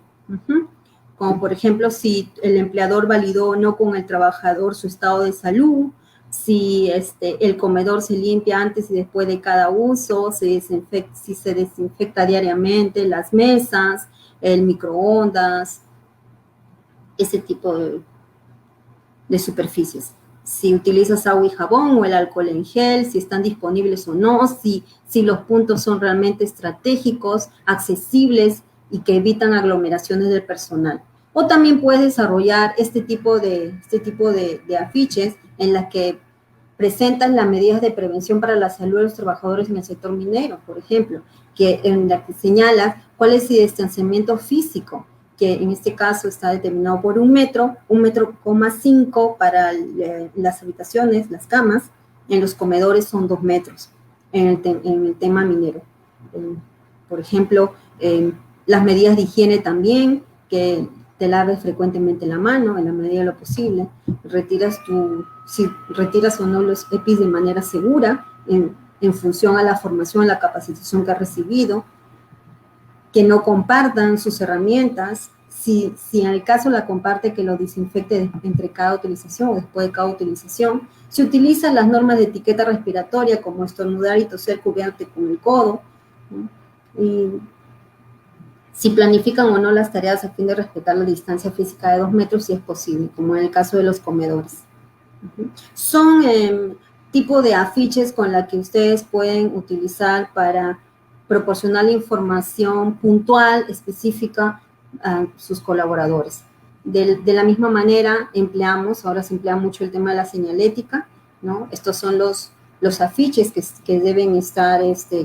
Como por ejemplo, si el empleador validó o no con el trabajador su estado de salud, si el comedor se limpia antes y después de cada uso, si se desinfecta diariamente las mesas, el microondas, ese tipo de superficies. Si utilizas agua y jabón o el alcohol en gel, si están disponibles o no, si los puntos son realmente estratégicos, accesibles y que evitan aglomeraciones del personal. O también puedes desarrollar este tipo de afiches en las que presentan las medidas de prevención para la salud de los trabajadores en el sector minero, por ejemplo, en la que señalas cuál es el distanciamiento físico, que en este caso está determinado por 1 metro, 1,5 metros para las habitaciones, las camas, en los comedores son 2 metros en el tema minero. Por ejemplo, las medidas de higiene también, que te laves frecuentemente la mano en la medida de lo posible, si retiras o no los EPIs de manera segura en función a la formación, la capacitación que has recibido, que no compartan sus herramientas, si en el caso la comparte, que lo desinfecte entre cada utilización o después de cada utilización. Se utilizan las normas de etiqueta respiratoria como estornudar y toser cubriéndote con el codo, ¿no? Y si planifican o no las tareas a fin de respetar la distancia física de 2 metros, si es posible, como en el caso de los comedores. Son tipo de afiches con la que ustedes pueden utilizar para proporcionar la información puntual, específica a sus colaboradores. De la misma manera, ahora se emplea mucho el tema de la señalética, ¿no? Estos son los afiches que deben estar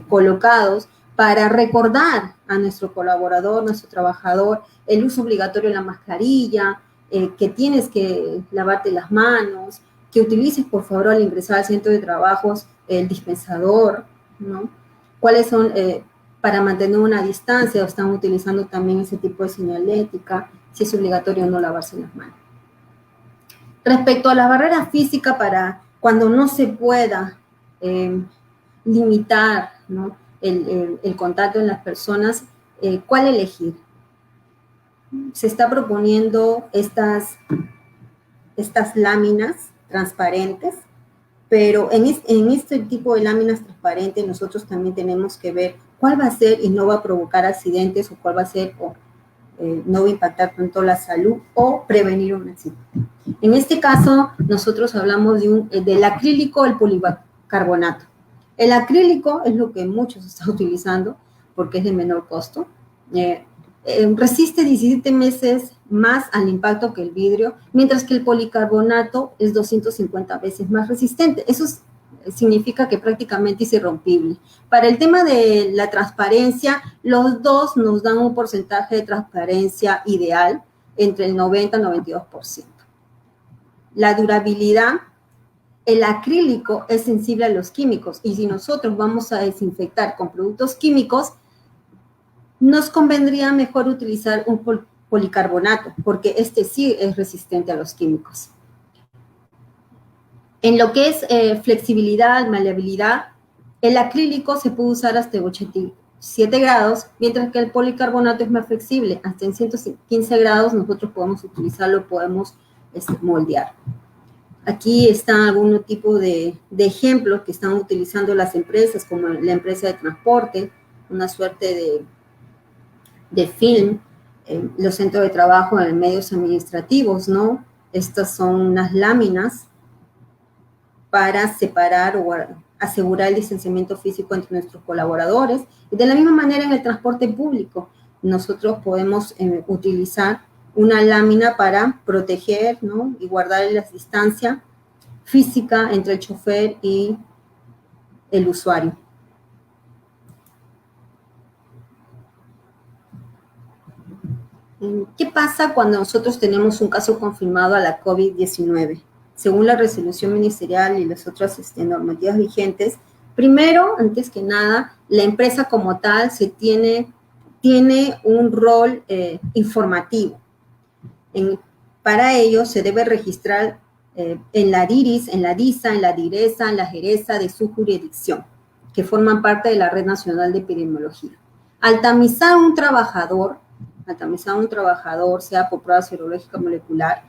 colocados para recordar a nuestro colaborador, nuestro trabajador, el uso obligatorio de la mascarilla, que tienes que lavarte las manos, que utilices, por favor, al ingresar al centro de trabajos, el dispensador, ¿no? ¿Cuáles son, para mantener una distancia, o están utilizando también ese tipo de señalética? si es obligatorio o no lavarse las manos. Respecto a la barrera física, para cuando no se pueda limitar, ¿no?, el contacto en las personas, ¿cuál elegir? Se está proponiendo estas láminas transparentes, pero en este tipo de láminas transparentes nosotros también tenemos que ver cuál va a ser y no va a provocar accidentes, o cuál va a ser no va a impactar tanto la salud o prevenir un accidente. En este caso, nosotros hablamos del acrílico, el policarbonato. El acrílico es lo que muchos están utilizando porque es de menor costo. Resiste 17 meses más al impacto que el vidrio, mientras que el policarbonato es 250 veces más resistente. Eso significa que prácticamente es irrompible. Para el tema de la transparencia, los dos nos dan un porcentaje de transparencia ideal entre el 90 y 92%. La durabilidad, el acrílico es sensible a los químicos, y si nosotros vamos a desinfectar con productos químicos, nos convendría mejor utilizar un policarbonato, porque este sí es resistente a los químicos. En lo que es flexibilidad, maleabilidad, el acrílico se puede usar hasta 87 grados, mientras que el policarbonato es más flexible. Hasta en 115 grados nosotros podemos utilizarlo, podemos moldear. Aquí están algún tipo de ejemplos que están utilizando las empresas, como la empresa de transporte, una suerte de film, los centros de trabajo en medios administrativos, ¿no? Estas son unas láminas para separar o asegurar el distanciamiento físico entre nuestros colaboradores. Y de la misma manera, en el transporte público, nosotros podemos utilizar una lámina para proteger, ¿no?, y guardar la distancia física entre el chofer y el usuario. ¿Qué pasa cuando nosotros tenemos un caso confirmado a la COVID-19? Según la resolución ministerial y las otras normativas vigentes, primero, antes que nada, la empresa como tal tiene un rol informativo. Para ello se debe registrar en la DIRIS, en la DISA, en la DIRESA, en la JERESA de su jurisdicción, que forman parte de la Red Nacional de Epidemiología. Al tamizar un trabajador, sea por prueba serológica molecular,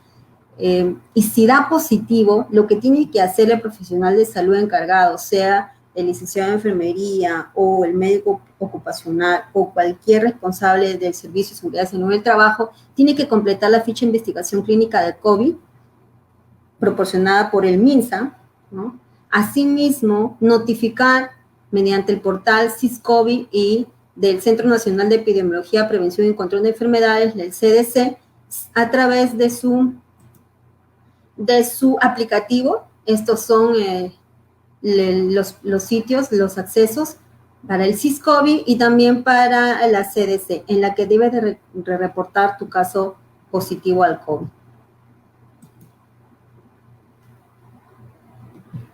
y si da positivo, lo que tiene que hacer el profesional de salud encargado, sea el licenciado de enfermería o el médico ocupacional o cualquier responsable del Servicio de Seguridad y Salud del Trabajo, tiene que completar la ficha de investigación clínica de COVID proporcionada por el MINSA, ¿no? Asimismo, notificar mediante el portal SIS-COVID y del Centro Nacional de Epidemiología, Prevención y Control de Enfermedades, del CDC, a través de su aplicativo. Estos son los sitios, los accesos para el SIS-COVID y también para la CDC, en la que debes de reportar tu caso positivo al COVID.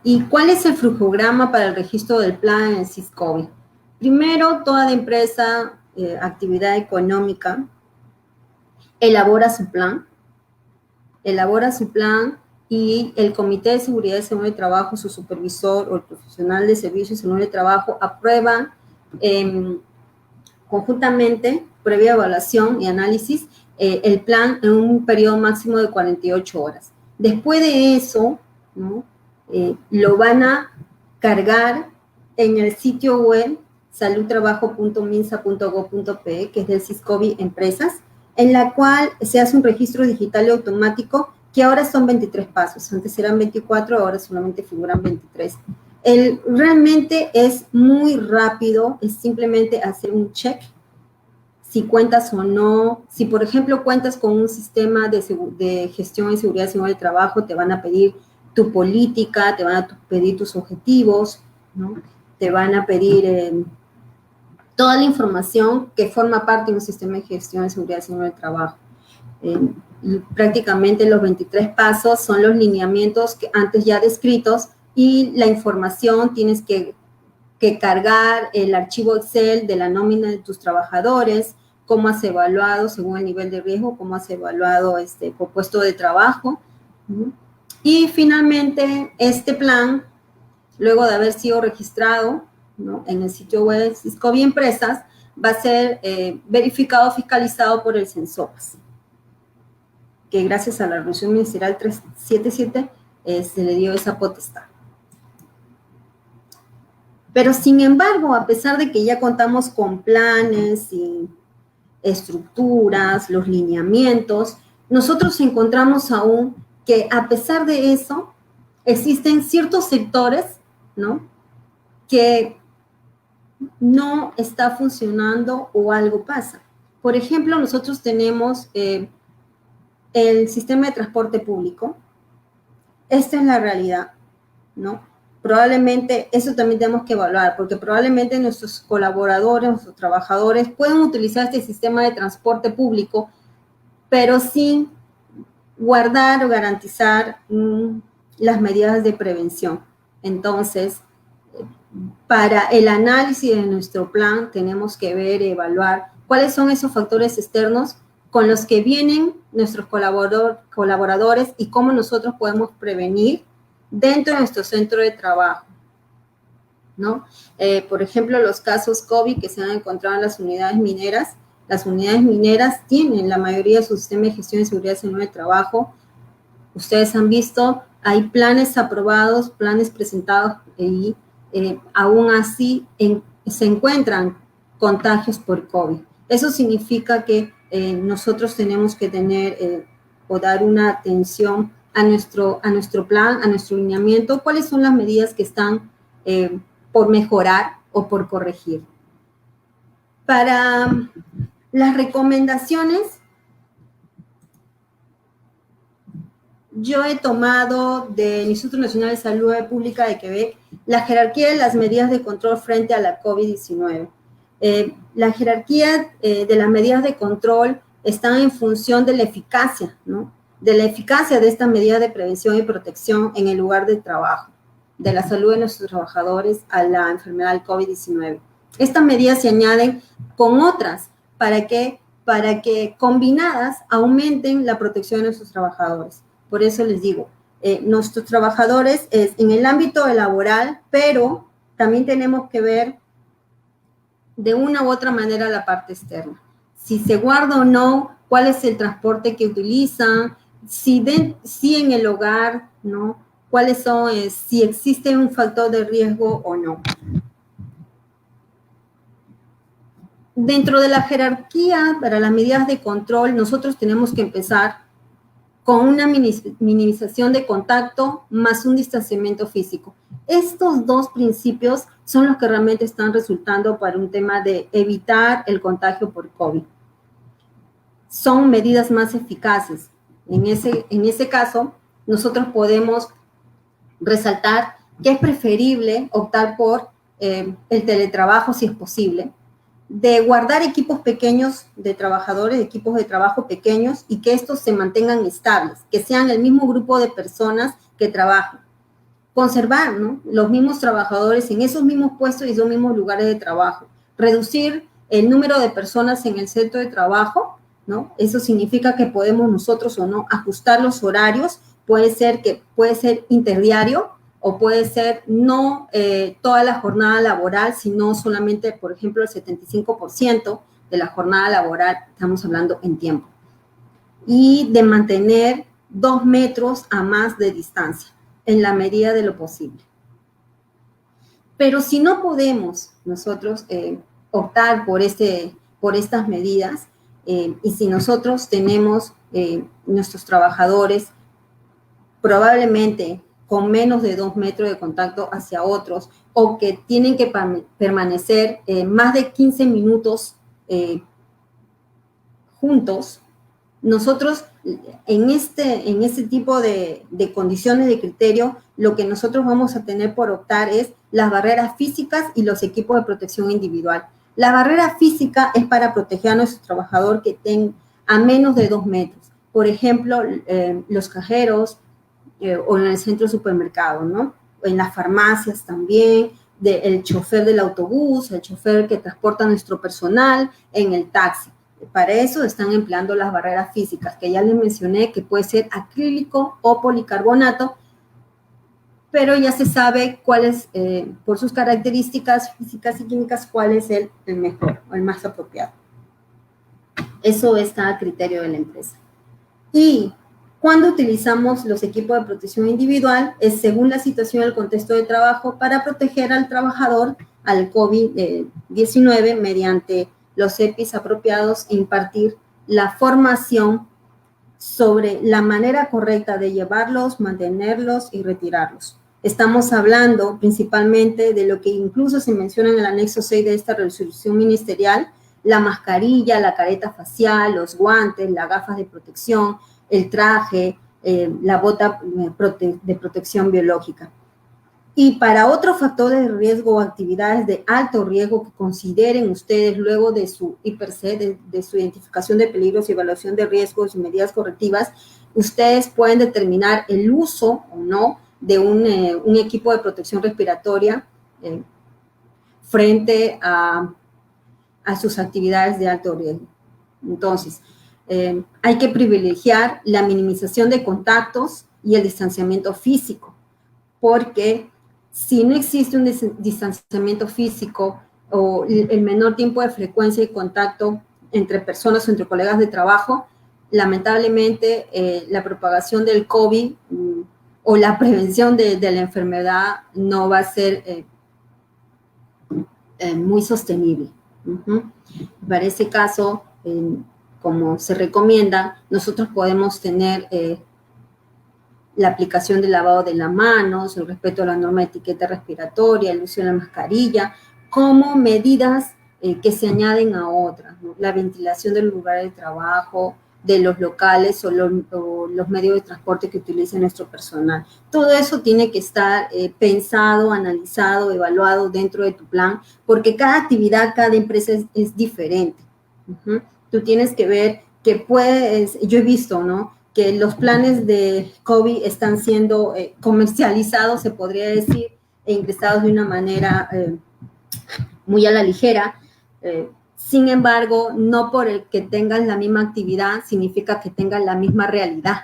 ¿Y cuál es el flujograma para el registro del plan en SIS-COVID? Primero, toda empresa, actividad económica, elabora su plan y el Comité de Seguridad y Salud del Trabajo, su supervisor o el profesional de Servicio de Salud del Trabajo aprueban conjuntamente, previa evaluación y análisis, el plan en un periodo máximo de 48 horas. Después de eso, ¿no?, lo van a cargar en el sitio web saludtrabajo.minsa.gov.pe, que es del SIS-COVID Empresas, en la cual se hace un registro digital y automático, que ahora son 23 pasos, antes eran 24, ahora solamente figuran 23. Realmente es muy rápido, es simplemente hacer un check, si cuentas o no. Si, por ejemplo, cuentas con un sistema de gestión y seguridad y salud del trabajo, te van a pedir tu política, te van a pedir tus objetivos, ¿no? Te van a pedir toda la información que forma parte de un sistema de gestión de seguridad y salud del trabajo. Y prácticamente los 23 pasos son los lineamientos que antes ya descritos, y la información tienes que cargar el archivo Excel de la nómina de tus trabajadores cómo has evaluado según el nivel de riesgo, cómo has evaluado por puesto de trabajo. Y finalmente, este plan, luego de haber sido registrado, ¿no?, en el sitio web SISCOBI Empresas, va a ser verificado, fiscalizado por el CENSOPAS, que gracias a la resolución ministerial 377 se le dio esa potestad. Pero sin embargo, a pesar de que ya contamos con planes y estructuras, los lineamientos, nosotros encontramos aún que a pesar de eso, existen ciertos sectores, ¿no?, que no está funcionando o algo pasa. Por ejemplo, nosotros tenemos el sistema de transporte público. Esta es la realidad, ¿no? Probablemente eso también tenemos que evaluar, porque probablemente nuestros colaboradores, nuestros trabajadores pueden utilizar este sistema de transporte público, pero sin guardar o garantizar las medidas de prevención. Entonces, para el análisis de nuestro plan tenemos que ver, evaluar cuáles son esos factores externos con los que vienen nuestros colaboradores y cómo nosotros podemos prevenir dentro de nuestro centro de trabajo, ¿no? Por ejemplo, los casos COVID que se han encontrado en las unidades mineras. Las unidades mineras tienen la mayoría de su sistema de gestión de seguridad y salud de trabajo. Ustedes han visto, hay planes aprobados, planes presentados y aún así se encuentran contagios por COVID. Eso significa que nosotros tenemos que tener o dar una atención a nuestro plan, a nuestro lineamiento, cuáles son las medidas que están por mejorar o por corregir. Para las recomendaciones, yo he tomado del Instituto Nacional de Salud Pública de Quebec la jerarquía de las medidas de control frente a la COVID-19. La jerarquía de las medidas de control están en función de la eficacia, ¿no?, de la eficacia de estas medidas de prevención y protección en el lugar de trabajo, de la salud de nuestros trabajadores a la enfermedad del COVID-19. Estas medidas se añaden con otras para que combinadas aumenten la protección de nuestros trabajadores. Por eso les digo, nuestros trabajadores es en el ámbito laboral, pero también tenemos que ver de una u otra manera la parte externa. Si se guarda o no, cuál es el transporte que utilizan, si en el hogar, ¿no?, cuáles son, si existe un factor de riesgo o no. Dentro de la jerarquía para las medidas de control, nosotros tenemos que empezar con una minimización de contacto más un distanciamiento físico. Estos dos principios son los que realmente están resultando para un tema de evitar el contagio por COVID. Son medidas más eficaces. En ese caso, nosotros podemos resaltar que es preferible optar por el teletrabajo si es posible, de guardar equipos pequeños de trabajadores, equipos de trabajo pequeños y que estos se mantengan estables, que sean el mismo grupo de personas que trabajan. Conservar, ¿no?, los mismos trabajadores en esos mismos puestos y esos mismos lugares de trabajo. Reducir el número de personas en el centro de trabajo, ¿no? Eso significa que podemos nosotros o no ajustar los horarios. Puede ser interdiario o puede ser no toda la jornada laboral, sino solamente, por ejemplo, el 75% de la jornada laboral, estamos hablando en tiempo. Y de mantener 2 metros a más de distancia, en la medida de lo posible. Pero si no podemos nosotros optar por estas medidas, y si nosotros tenemos nuestros trabajadores probablemente con menos de 2 metros de contacto hacia otros o que tienen que permanecer más de 15 minutos juntos, nosotros en este tipo de condiciones de criterio, lo que nosotros vamos a tener por optar es las barreras físicas y los equipos de protección individual. La barrera física es para proteger a nuestro trabajador que tenga a menos de 2 metros. Por ejemplo, los cajeros o en el centro de supermercado, ¿no? En las farmacias también, el chofer del autobús, el chofer que transporta a nuestro personal, en el taxi. Para eso están empleando las barreras físicas, que ya les mencioné que puede ser acrílico o policarbonato, pero ya se sabe cuál es, por sus características físicas y químicas, cuál es el mejor o el más apropiado. Eso está a criterio de la empresa. Y cuando utilizamos los equipos de protección individual, es según la situación y el contexto de trabajo para proteger al trabajador al COVID-19 mediante los EPIs apropiados e impartir la formación sobre la manera correcta de llevarlos, mantenerlos y retirarlos. Estamos hablando principalmente de lo que incluso se menciona en el anexo 6 de esta resolución ministerial, la mascarilla, la careta facial, los guantes, las gafas de protección, el traje, la bota de protección biológica. Y para otros factores de riesgo o actividades de alto riesgo que consideren ustedes luego de su IPRC, de su identificación de peligros y evaluación de riesgos y medidas correctivas, ustedes pueden determinar el uso o no de un equipo de protección respiratoria frente a sus actividades de alto riesgo. Entonces, hay que privilegiar la minimización de contactos y el distanciamiento físico, porque si no existe un distanciamiento físico o el menor tiempo de frecuencia y contacto entre personas o entre colegas de trabajo, lamentablemente la propagación del COVID o la prevención de la enfermedad no va a ser muy sostenible. Para ese caso, como se recomienda, nosotros podemos tener la aplicación del lavado de las manos, el respeto a la norma de etiqueta respiratoria, el uso de la mascarilla, como medidas que se añaden a otras, ¿no? La ventilación del lugar de trabajo, de los locales o los medios de transporte que utilice nuestro personal. Todo eso tiene que estar pensado, analizado, evaluado dentro de tu plan, porque cada actividad, cada empresa es diferente. Tú tienes que ver que puedes, yo he visto, ¿no?, que los planes de COVID están siendo comercializados, se podría decir, e ingresados de una manera muy a la ligera. Sin embargo, no por el que tengas la misma actividad significa que tengas la misma realidad.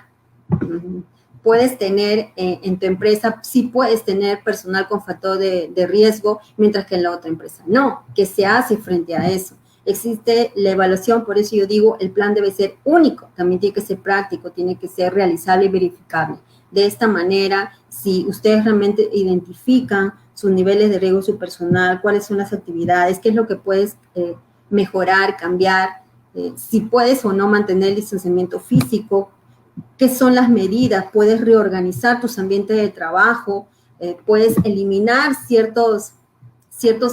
Puedes tener en tu empresa, sí puedes tener personal con factor de riesgo, mientras que en la otra empresa no. ¿Qué se hace frente a eso? Existe la evaluación, por eso yo digo, el plan debe ser único, también tiene que ser práctico, tiene que ser realizable y verificable. De esta manera, si ustedes realmente identifican sus niveles de riesgo, su personal, cuáles son las actividades, qué es lo que puedes mejorar, cambiar, si puedes o no mantener el distanciamiento físico, qué son las medidas, puedes reorganizar tus ambientes de trabajo, puedes eliminar ciertos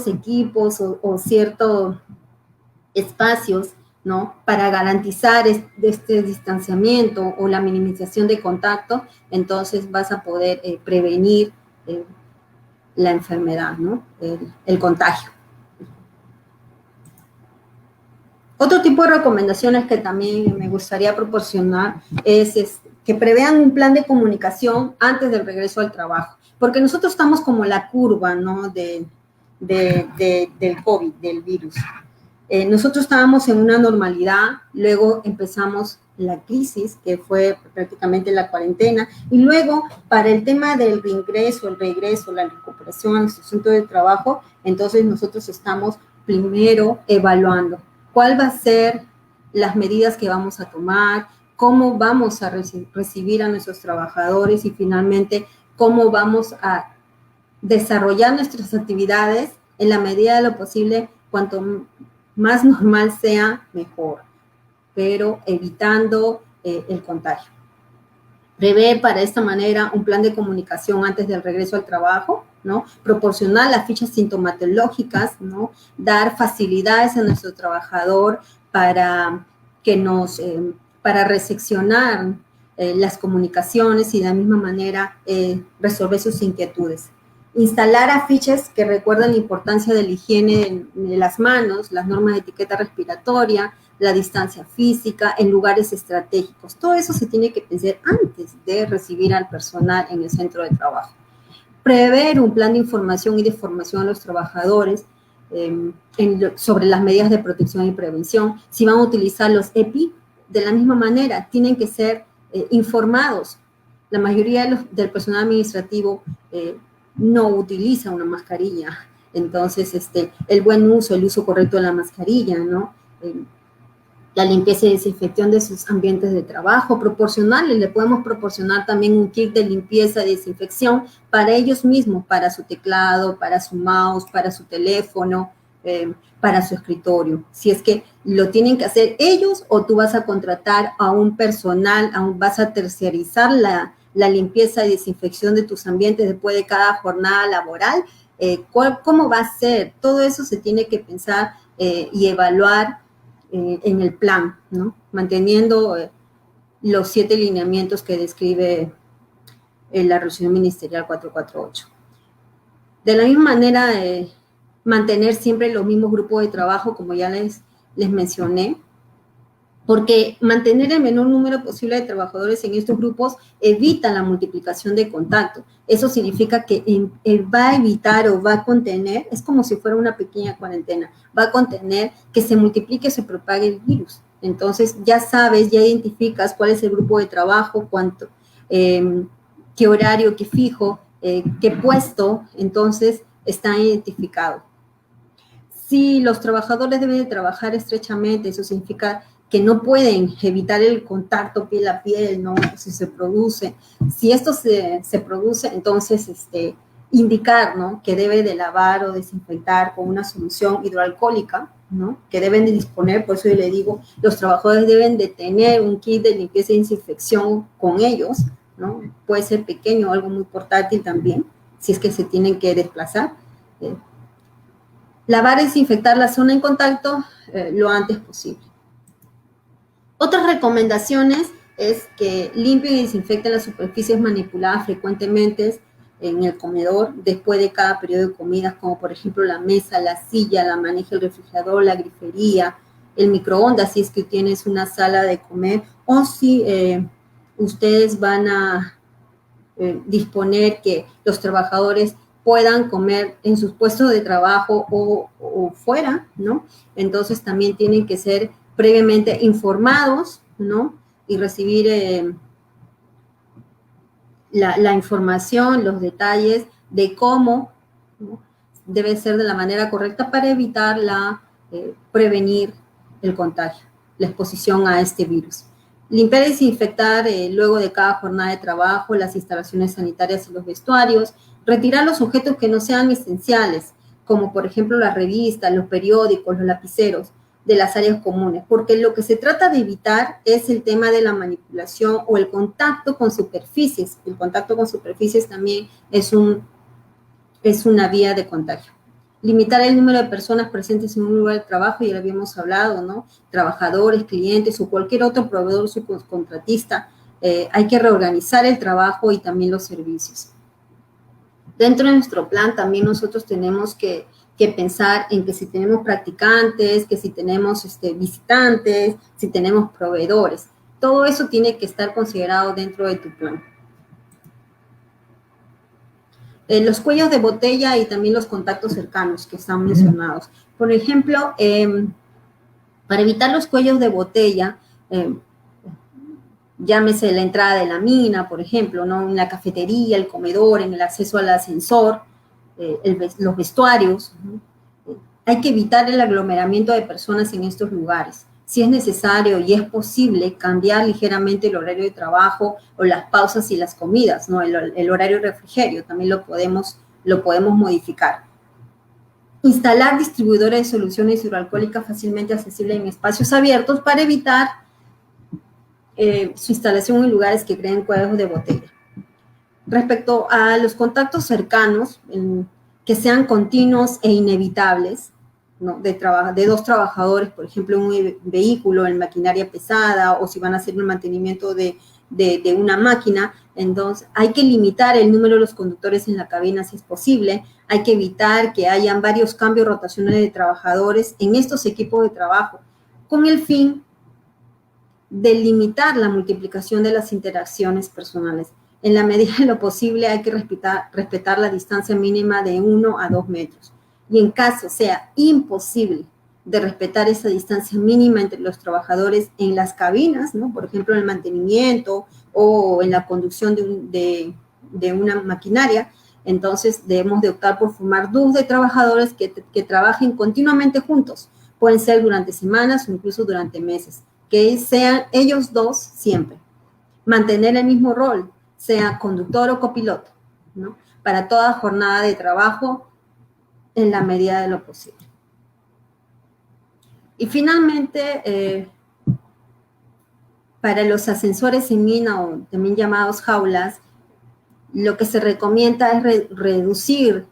equipos o ciertos espacios, ¿no?, para garantizar este distanciamiento o la minimización de contacto. Entonces vas a poder prevenir la enfermedad, ¿no?, el contagio. Otro tipo de recomendaciones que también me gustaría proporcionar es que prevean un plan de comunicación antes del regreso al trabajo, porque nosotros estamos como la curva, ¿no?, del COVID, del virus. Nosotros estábamos en una normalidad, luego empezamos la crisis, que fue prácticamente la cuarentena, y luego para el tema del reingreso, el regreso, la recuperación a nuestro centro de trabajo, entonces nosotros estamos primero evaluando cuál va a ser las medidas que vamos a tomar, cómo vamos a recibir a nuestros trabajadores y finalmente cómo vamos a desarrollar nuestras actividades en la medida de lo posible, cuanto más normal sea, mejor, pero evitando el contagio. Prevé para esta manera un plan de comunicación antes del regreso al trabajo, ¿no? Proporcionar las fichas sintomatológicas, ¿no? Dar facilidades a nuestro trabajador para reseccionar las comunicaciones y de la misma manera resolver sus inquietudes. Instalar afiches que recuerdan la importancia de la higiene de las manos, las normas de etiqueta respiratoria, la distancia física en lugares estratégicos. Todo eso se tiene que pensar antes de recibir al personal en el centro de trabajo. Prever un plan de información y de formación a los trabajadores sobre las medidas de protección y prevención. Si van a utilizar los EPI, de la misma manera, tienen que ser informados. La mayoría del personal administrativo no utiliza una mascarilla. Entonces, el buen uso, el uso correcto de la mascarilla, ¿no? La limpieza y desinfección de sus ambientes de trabajo, proporcionarles, le podemos proporcionar también un kit de limpieza y desinfección para ellos mismos, para su teclado, para su mouse, para su teléfono, para su escritorio. Si es que lo tienen que hacer ellos o tú vas a contratar a un personal, vas a terciarizar la limpieza y desinfección de tus ambientes después de cada jornada laboral, ¿cómo va a ser? Todo eso se tiene que pensar y evaluar en el plan, ¿no? Manteniendo los 7 lineamientos que describe la resolución ministerial 448. De la misma manera, mantener siempre los mismos grupos de trabajo, como ya les mencioné, porque mantener el menor número posible de trabajadores en estos grupos evita la multiplicación de contacto. Eso significa que va a evitar o va a contener, es como si fuera una pequeña cuarentena, va a contener que se multiplique, se propague el virus. Entonces, ya sabes, ya identificas cuál es el grupo de trabajo, cuánto, qué horario, qué fijo, qué puesto, entonces está identificado. Si los trabajadores deben de trabajar estrechamente, eso significa que no pueden evitar el contacto piel a piel, ¿no? Si se produce. Si esto se produce, entonces indicar, ¿no? Que debe de lavar o desinfectar con una solución hidroalcohólica, ¿no? Que deben de disponer, por eso yo le digo, los trabajadores deben de tener un kit de limpieza y desinfección con ellos, ¿no? Puede ser pequeño o algo muy portátil también, si es que se tienen que desplazar. Lavar y desinfectar la zona en contacto lo antes posible. Otras recomendaciones es que limpien y desinfecten las superficies manipuladas frecuentemente en el comedor después de cada periodo de comidas, como por ejemplo la mesa, la silla, la manija, el refrigerador, la grifería, el microondas, si es que tienes una sala de comer, o si ustedes van a disponer que los trabajadores puedan comer en sus puestos de trabajo o fuera, ¿no? Entonces también tienen que ser previamente informados, ¿no? Y recibir la información, los detalles de cómo, ¿no? Debe ser de la manera correcta para evitar prevenir el contagio, la exposición a este virus. Limpiar y desinfectar luego de cada jornada de trabajo las instalaciones sanitarias y los vestuarios, retirar los objetos que no sean esenciales, como por ejemplo las revistas, los periódicos, los lapiceros, de las áreas comunes, porque lo que se trata de evitar es el tema de la manipulación o el contacto con superficies. El contacto con superficies también es una vía de contagio. Limitar el número de personas presentes en un lugar de trabajo, ya lo habíamos hablado, ¿no? Trabajadores, clientes o cualquier otro proveedor subcontratista. Hay que reorganizar el trabajo y también los servicios. Dentro de nuestro plan también nosotros tenemos que pensar en que si tenemos practicantes, que si tenemos visitantes, si tenemos proveedores. Todo eso tiene que estar considerado dentro de tu plan. Los cuellos de botella y también los contactos cercanos que están mencionados. Por ejemplo, para evitar los cuellos de botella, llámese la entrada de la mina, por ejemplo, ¿no? En la cafetería, el comedor, en el acceso al ascensor, los vestuarios, ¿no? Hay que evitar el aglomeramiento de personas en estos lugares. Si es necesario y es posible, cambiar ligeramente el horario de trabajo o las pausas y las comidas, ¿no? El horario de refrigerio también lo podemos modificar. Instalar distribuidores de soluciones hidroalcohólicas fácilmente accesibles en espacios abiertos para evitar su instalación en lugares que creen cuellos de botella. Respecto a los contactos cercanos, que sean continuos e inevitables, ¿no? De dos trabajadores, por ejemplo, en un vehículo, en maquinaria pesada, o si van a hacer el mantenimiento de una máquina, entonces hay que limitar el número de los conductores en la cabina si es posible, hay que evitar que hayan varios cambios rotacionales de trabajadores en estos equipos de trabajo, con el fin de limitar la multiplicación de las interacciones personales. En la medida de lo posible hay que respetar la distancia mínima de 1 a 2 metros. y en caso sea imposible de respetar esa distancia mínima entre los trabajadores en las cabinas, ¿no? Por ejemplo, en el mantenimiento o en la conducción de una maquinaria, entonces debemos de optar por formar dúos de trabajadores que trabajen continuamente juntos. Pueden ser durante semanas o incluso durante meses, que sean ellos dos siempre. Mantener el mismo rol, sea conductor o copiloto, ¿no? Para toda jornada de trabajo en la medida de lo posible. Y finalmente, para los ascensores en mina, o también llamados jaulas, lo que se recomienda es reducir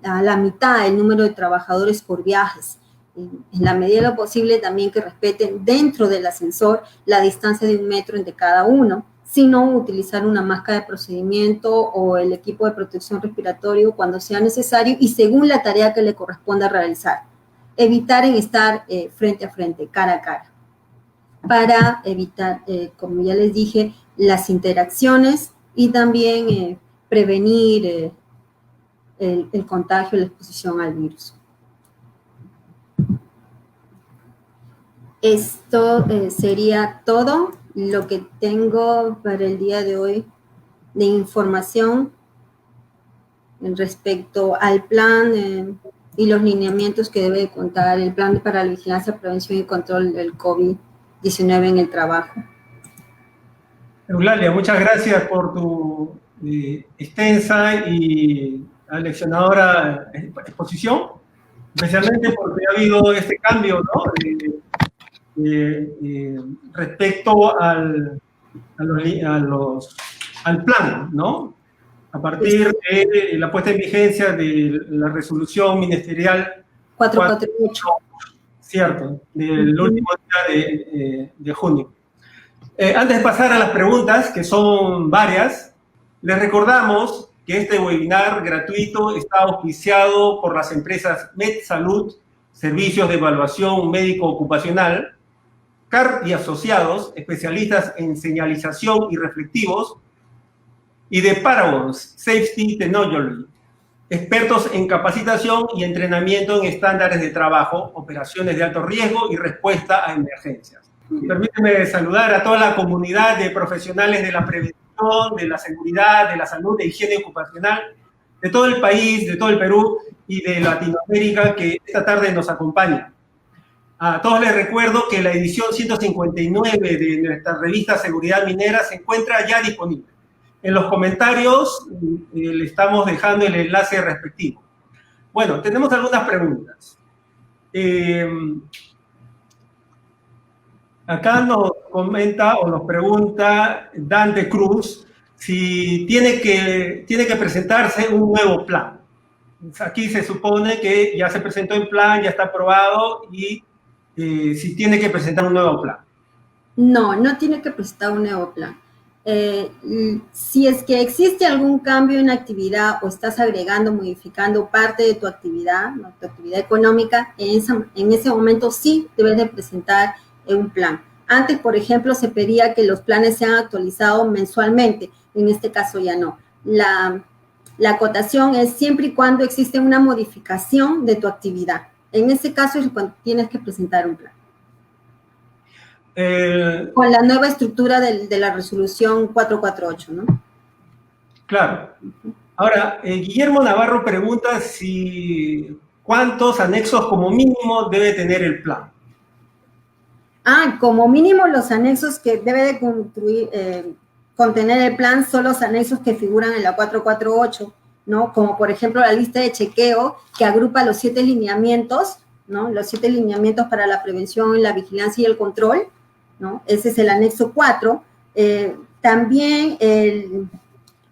a la mitad el número de trabajadores por viajes. En la medida de lo posible también que respeten dentro del ascensor la distancia de 1 metro entre cada uno, sino utilizar una máscara de procedimiento o el equipo de protección respiratorio cuando sea necesario y según la tarea que le corresponda realizar. Evitar en estar frente a frente, cara a cara, para evitar, como ya les dije, las interacciones y también prevenir el contagio, la exposición al virus. Esto sería todo lo que tengo para el día de hoy de información respecto al plan y los lineamientos que debe contar el plan para la vigilancia, prevención y control del COVID-19 en el trabajo. Eulalia, muchas gracias por tu extensa y aleccionadora exposición, especialmente porque ha habido este cambio, ¿no? Respecto al plan, ¿no? A partir de la puesta en vigencia de la resolución ministerial 448. Cierto, del último día de junio. Antes de pasar a las preguntas, que son varias, les recordamos que este webinar gratuito está auspiciado por las empresas MedSalud, Servicios de Evaluación Médico Ocupacional, CAR y Asociados, especialistas en señalización y reflectivos, y de Paragons Safety Technology, expertos en capacitación y entrenamiento en estándares de trabajo, operaciones de alto riesgo y respuesta a emergencias. Permíteme saludar a toda la comunidad de profesionales de la prevención, de la seguridad, de la salud, de higiene ocupacional, de todo el país, de todo el Perú y de Latinoamérica que esta tarde nos acompaña. A todos les recuerdo que la edición 159 de nuestra revista Seguridad Minera se encuentra ya disponible. En los comentarios le estamos dejando el enlace respectivo. Bueno, tenemos algunas preguntas. Acá nos comenta o nos pregunta Dante Cruz si tiene que presentarse un nuevo plan. Aquí se supone que ya se presentó el plan, ya está aprobado y si tiene que presentar un nuevo plan. No, no tiene que presentar un nuevo plan. Si es que existe algún cambio en actividad o estás agregando, modificando parte de tu actividad, ¿no? Tu actividad económica, en ese momento sí debes de presentar un plan. Antes, por ejemplo, se pedía que los planes sean actualizados mensualmente. En este caso ya no. La acotación es siempre y cuando existe una modificación de tu actividad. En ese caso es cuando tienes que presentar un plan. Con la nueva estructura de la resolución 448, ¿no? Claro. Ahora, Guillermo Navarro pregunta cuántos anexos como mínimo debe tener el plan. Como mínimo los anexos que debe de contener el plan son los anexos que figuran en la 448, ¿no? Como por ejemplo la lista de chequeo que agrupa los 7 lineamientos, ¿no? Los 7 lineamientos para la prevención, la vigilancia y el control, ¿no? Ese es el anexo 4. También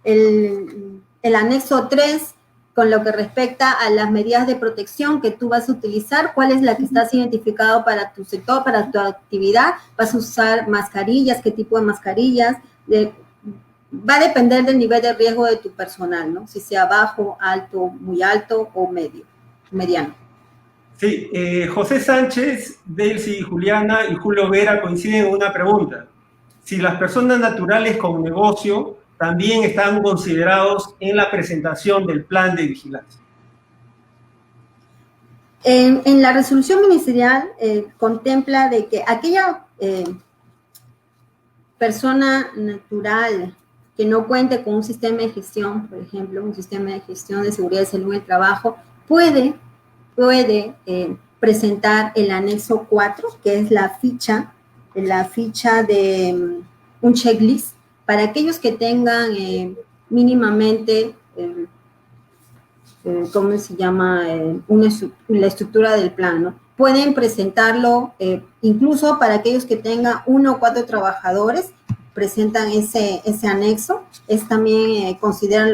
el anexo 3, con lo que respecta a las medidas de protección que tú vas a utilizar, cuál es la que estás identificado para tu sector, para tu actividad. Vas a usar mascarillas, qué tipo de mascarillas. Va a depender del nivel de riesgo de tu personal, ¿no? Si sea bajo, alto, muy alto o mediano. Sí, José Sánchez, Delcy, Juliana y Julio Vera coinciden en una pregunta. Si las personas naturales con negocio también están considerados en la presentación del plan de vigilancia. En la resolución ministerial contempla de que aquella persona natural que no cuente con un sistema de gestión, por ejemplo, un sistema de gestión de seguridad y salud en el trabajo, puede presentar el anexo 4, que es la ficha de un checklist para aquellos que tengan mínimamente, ¿cómo se llama? La estructura del plan, ¿no? Pueden presentarlo incluso para aquellos que tengan 1 o 4 trabajadores, presentan ese anexo. Es también, consideran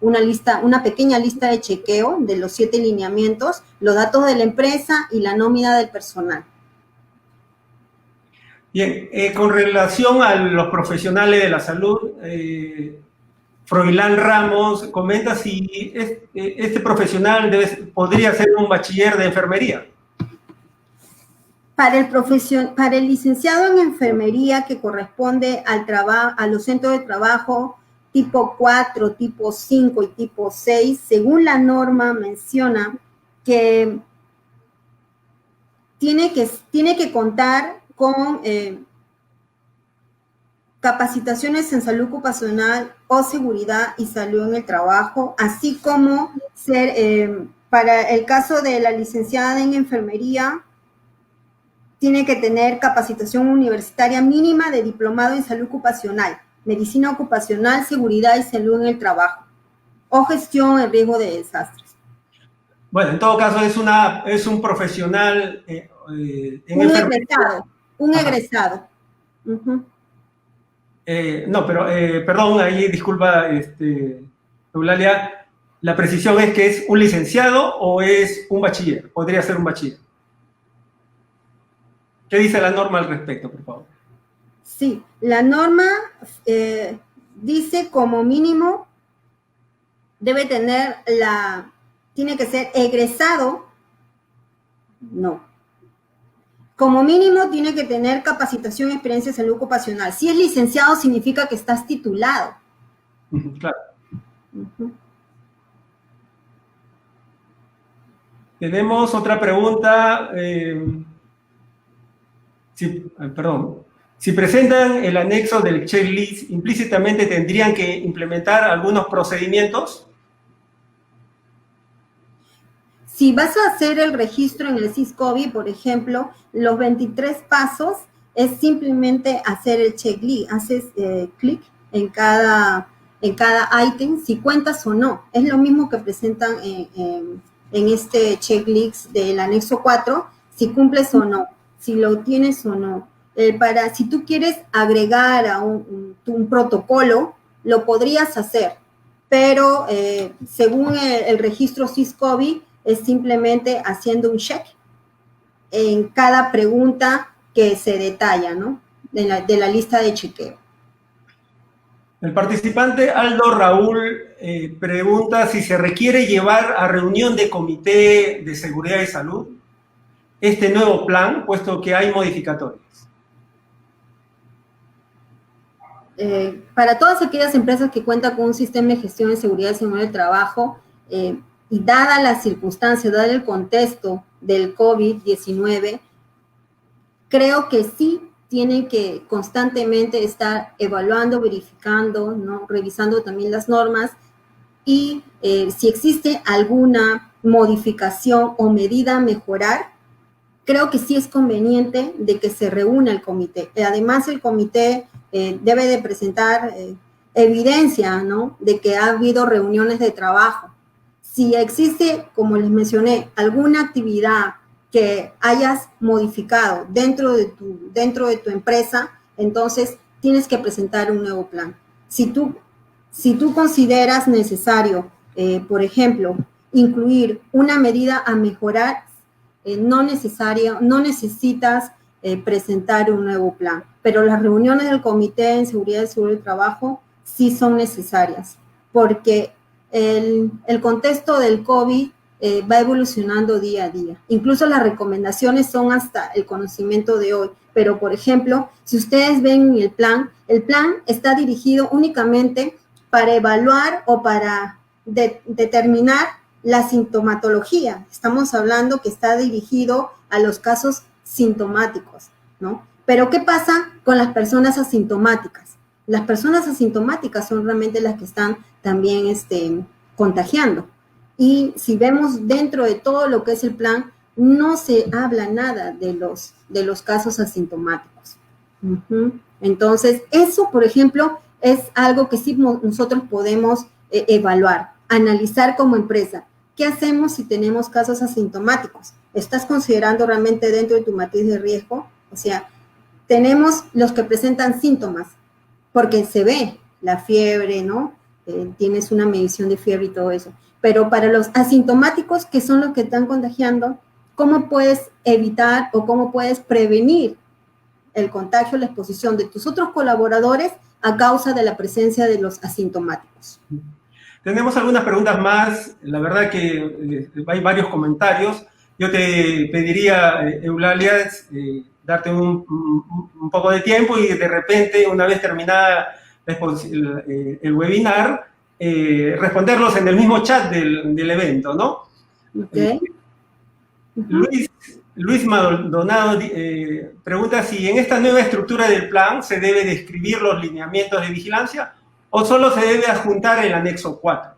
una pequeña lista de chequeo de los 7 lineamientos, los datos de la empresa y la nómina del personal. Bien, con relación a los profesionales de la salud, Froilán Ramos comenta si este profesional podría ser un bachiller de enfermería. Para el licenciado en enfermería que corresponde a los centros de trabajo tipo 4, tipo 5 y tipo 6, según la norma menciona que tiene que contar con capacitaciones en salud ocupacional o seguridad y salud en el trabajo, así como para el caso de la licenciada en enfermería, tiene que tener capacitación universitaria mínima de diplomado en salud ocupacional, medicina ocupacional, seguridad y salud en el trabajo, o gestión en riesgo de desastres. Bueno, en todo caso es un profesional en egresado, un egresado. Uh-huh. No, pero, perdón, ahí disculpa, Eulalia, la precisión es que es un licenciado o es un bachiller, podría ser un bachiller. ¿Qué dice la norma al respecto, por favor? Sí, la norma dice como mínimo tiene que ser egresado, no. Como mínimo tiene que tener capacitación y experiencia en salud ocupacional. Si es licenciado significa que estás titulado. Claro. Tenemos otra pregunta. Si presentan el anexo del checklist, implícitamente tendrían que implementar algunos procedimientos. Si vas a hacer el registro en el SIS-COVID, por ejemplo, los 23 pasos es simplemente hacer el checklist. Haces clic en cada ítem, si cuentas o no. Es lo mismo que presentan en este checklist del anexo 4, si cumples o no, si lo tienes o no. Si tú quieres agregar a un protocolo, lo podrías hacer, pero según el registro SIS-COVID, es simplemente haciendo un check en cada pregunta que se detalla, ¿no? De la lista de chequeo. El participante Aldo Raúl pregunta si se requiere llevar a reunión de comité de seguridad y salud este nuevo plan, puesto que hay modificatorias. Para todas aquellas empresas que cuentan con un sistema de gestión de seguridad y salud del trabajo, y dada las circunstancias, dado el contexto del COVID-19, creo que sí tienen que constantemente estar evaluando, verificando, ¿no? Revisando también las normas y si existe alguna modificación o medida a mejorar, creo que sí es conveniente de que se reúna el comité. Además, el comité debe de presentar evidencia, ¿no? De que ha habido reuniones de trabajo. Si existe, como les mencioné, alguna actividad que hayas modificado dentro de tu empresa, entonces tienes que presentar un nuevo plan. Si tú consideras necesario, por ejemplo, incluir una medida a mejorar, no necesitas presentar un nuevo plan, pero las reuniones del Comité en Seguridad y Salud del Trabajo sí son necesarias, porque el contexto del COVID va evolucionando día a día. Incluso las recomendaciones son hasta el conocimiento de hoy. Pero, por ejemplo, si ustedes ven el plan está dirigido únicamente para evaluar o para determinar la sintomatología. Estamos hablando que está dirigido a los casos sintomáticos, ¿no? Pero ¿qué pasa con las personas asintomáticas? Las personas asintomáticas son realmente las que están también contagiando. Y si vemos dentro de todo lo que es el plan, no se habla nada de los casos asintomáticos. Entonces, eso, por ejemplo, es algo que sí nosotros podemos evaluar, analizar como empresa. ¿Qué hacemos si tenemos casos asintomáticos? ¿Estás considerando realmente dentro de tu matriz de riesgo? O sea, tenemos los que presentan síntomas, porque se ve la fiebre, ¿no? Tienes una medición de fiebre y todo eso. Pero para los asintomáticos, que son los que están contagiando, ¿cómo puedes evitar o cómo puedes prevenir el contagio, la exposición de tus otros colaboradores a causa de la presencia de los asintomáticos? Tenemos algunas preguntas más. La verdad que hay varios comentarios. Yo te pediría, Eulalia, darte un poco de tiempo y de repente, una vez terminada el webinar, responderlos en el mismo chat del evento, ¿no? Okay. Luis Maldonado pregunta si en esta nueva estructura del plan se debe describir los lineamientos de vigilancia o solo se debe adjuntar el anexo 4.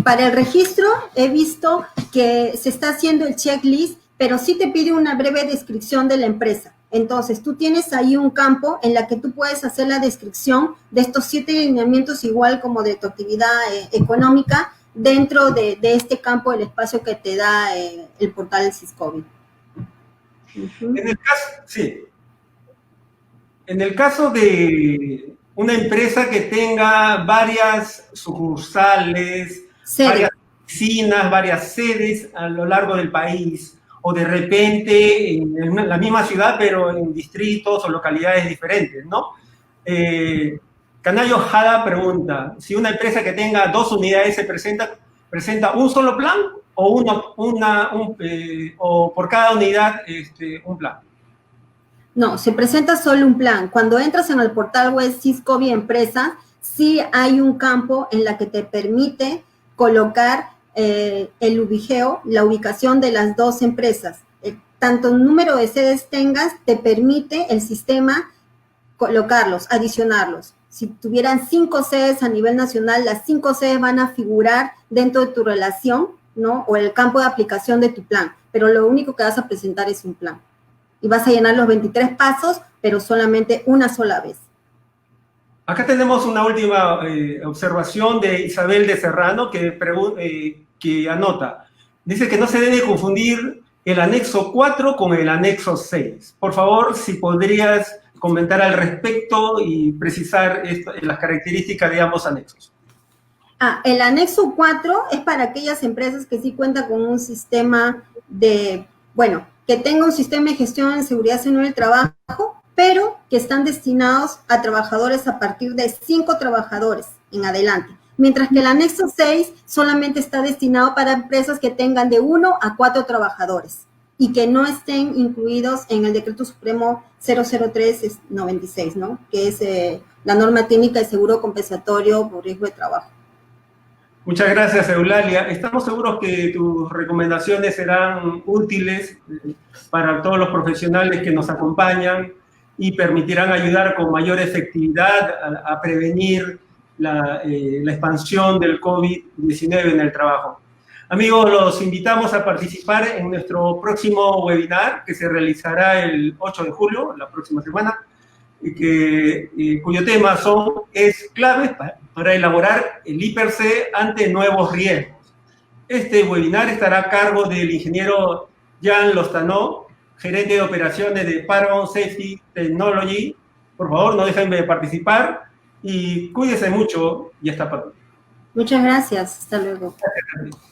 Para el registro he visto que se está haciendo el checklist, pero sí te pide una breve descripción de la empresa. Entonces, tú tienes ahí un campo en la que tú puedes hacer la descripción de estos 7 lineamientos, igual como de tu actividad económica, dentro de este campo del espacio que te da el portal del SISCOBI. En el caso, sí. En el caso de una empresa que tenga varias sucursales, varias oficinas, varias sedes a lo largo del país, o de repente en la misma ciudad, pero en distritos o localidades diferentes, ¿no? Canayo Jada pregunta, si una empresa que tenga 2 unidades presenta un solo plan o, o por cada unidad un plan. No, se presenta solo un plan. Cuando entras en el portal web SISCOBI Empresa, sí hay un campo en la que te permite colocar el ubigeo, la ubicación de las 2 empresas. Tanto el número de sedes tengas, te permite el sistema colocarlos, adicionarlos. Si tuvieran 5 sedes a nivel nacional, las 5 sedes van a figurar dentro de tu relación, ¿no? O el campo de aplicación de tu plan. Pero lo único que vas a presentar es un plan. Y vas a llenar los 23 pasos, pero solamente una sola vez. Acá tenemos una última observación de Isabel de Serrano que anota. Dice que no se debe confundir el anexo 4 con el anexo 6. Por favor, si podrías comentar al respecto y precisar las características de ambos anexos. El anexo 4 es para aquellas empresas que sí cuentan con un sistema que tenga un sistema de gestión en seguridad en el trabajo, pero que están destinados a trabajadores a partir de 5 trabajadores en adelante. Mientras que el anexo 6 solamente está destinado para empresas que tengan de 1 a 4 trabajadores y que no estén incluidos en el Decreto Supremo 003-96, ¿no? Que es la norma técnica de seguro compensatorio por riesgo de trabajo. Muchas gracias, Eulalia. Estamos seguros que tus recomendaciones serán útiles para todos los profesionales que nos acompañan y permitirán ayudar con mayor efectividad a prevenir la expansión del COVID-19 en el trabajo. Amigos, los invitamos a participar en nuestro próximo webinar que se realizará el 8 de julio, la próxima semana, cuyo tema es claves para elaborar el IPER-C ante nuevos riesgos. Este webinar estará a cargo del ingeniero Jean Lostano, gerente de operaciones de Paragon Safety Technology. Por favor, no dejen de participar y cuídense mucho y hasta pronto. Muchas gracias. Hasta luego. Gracias.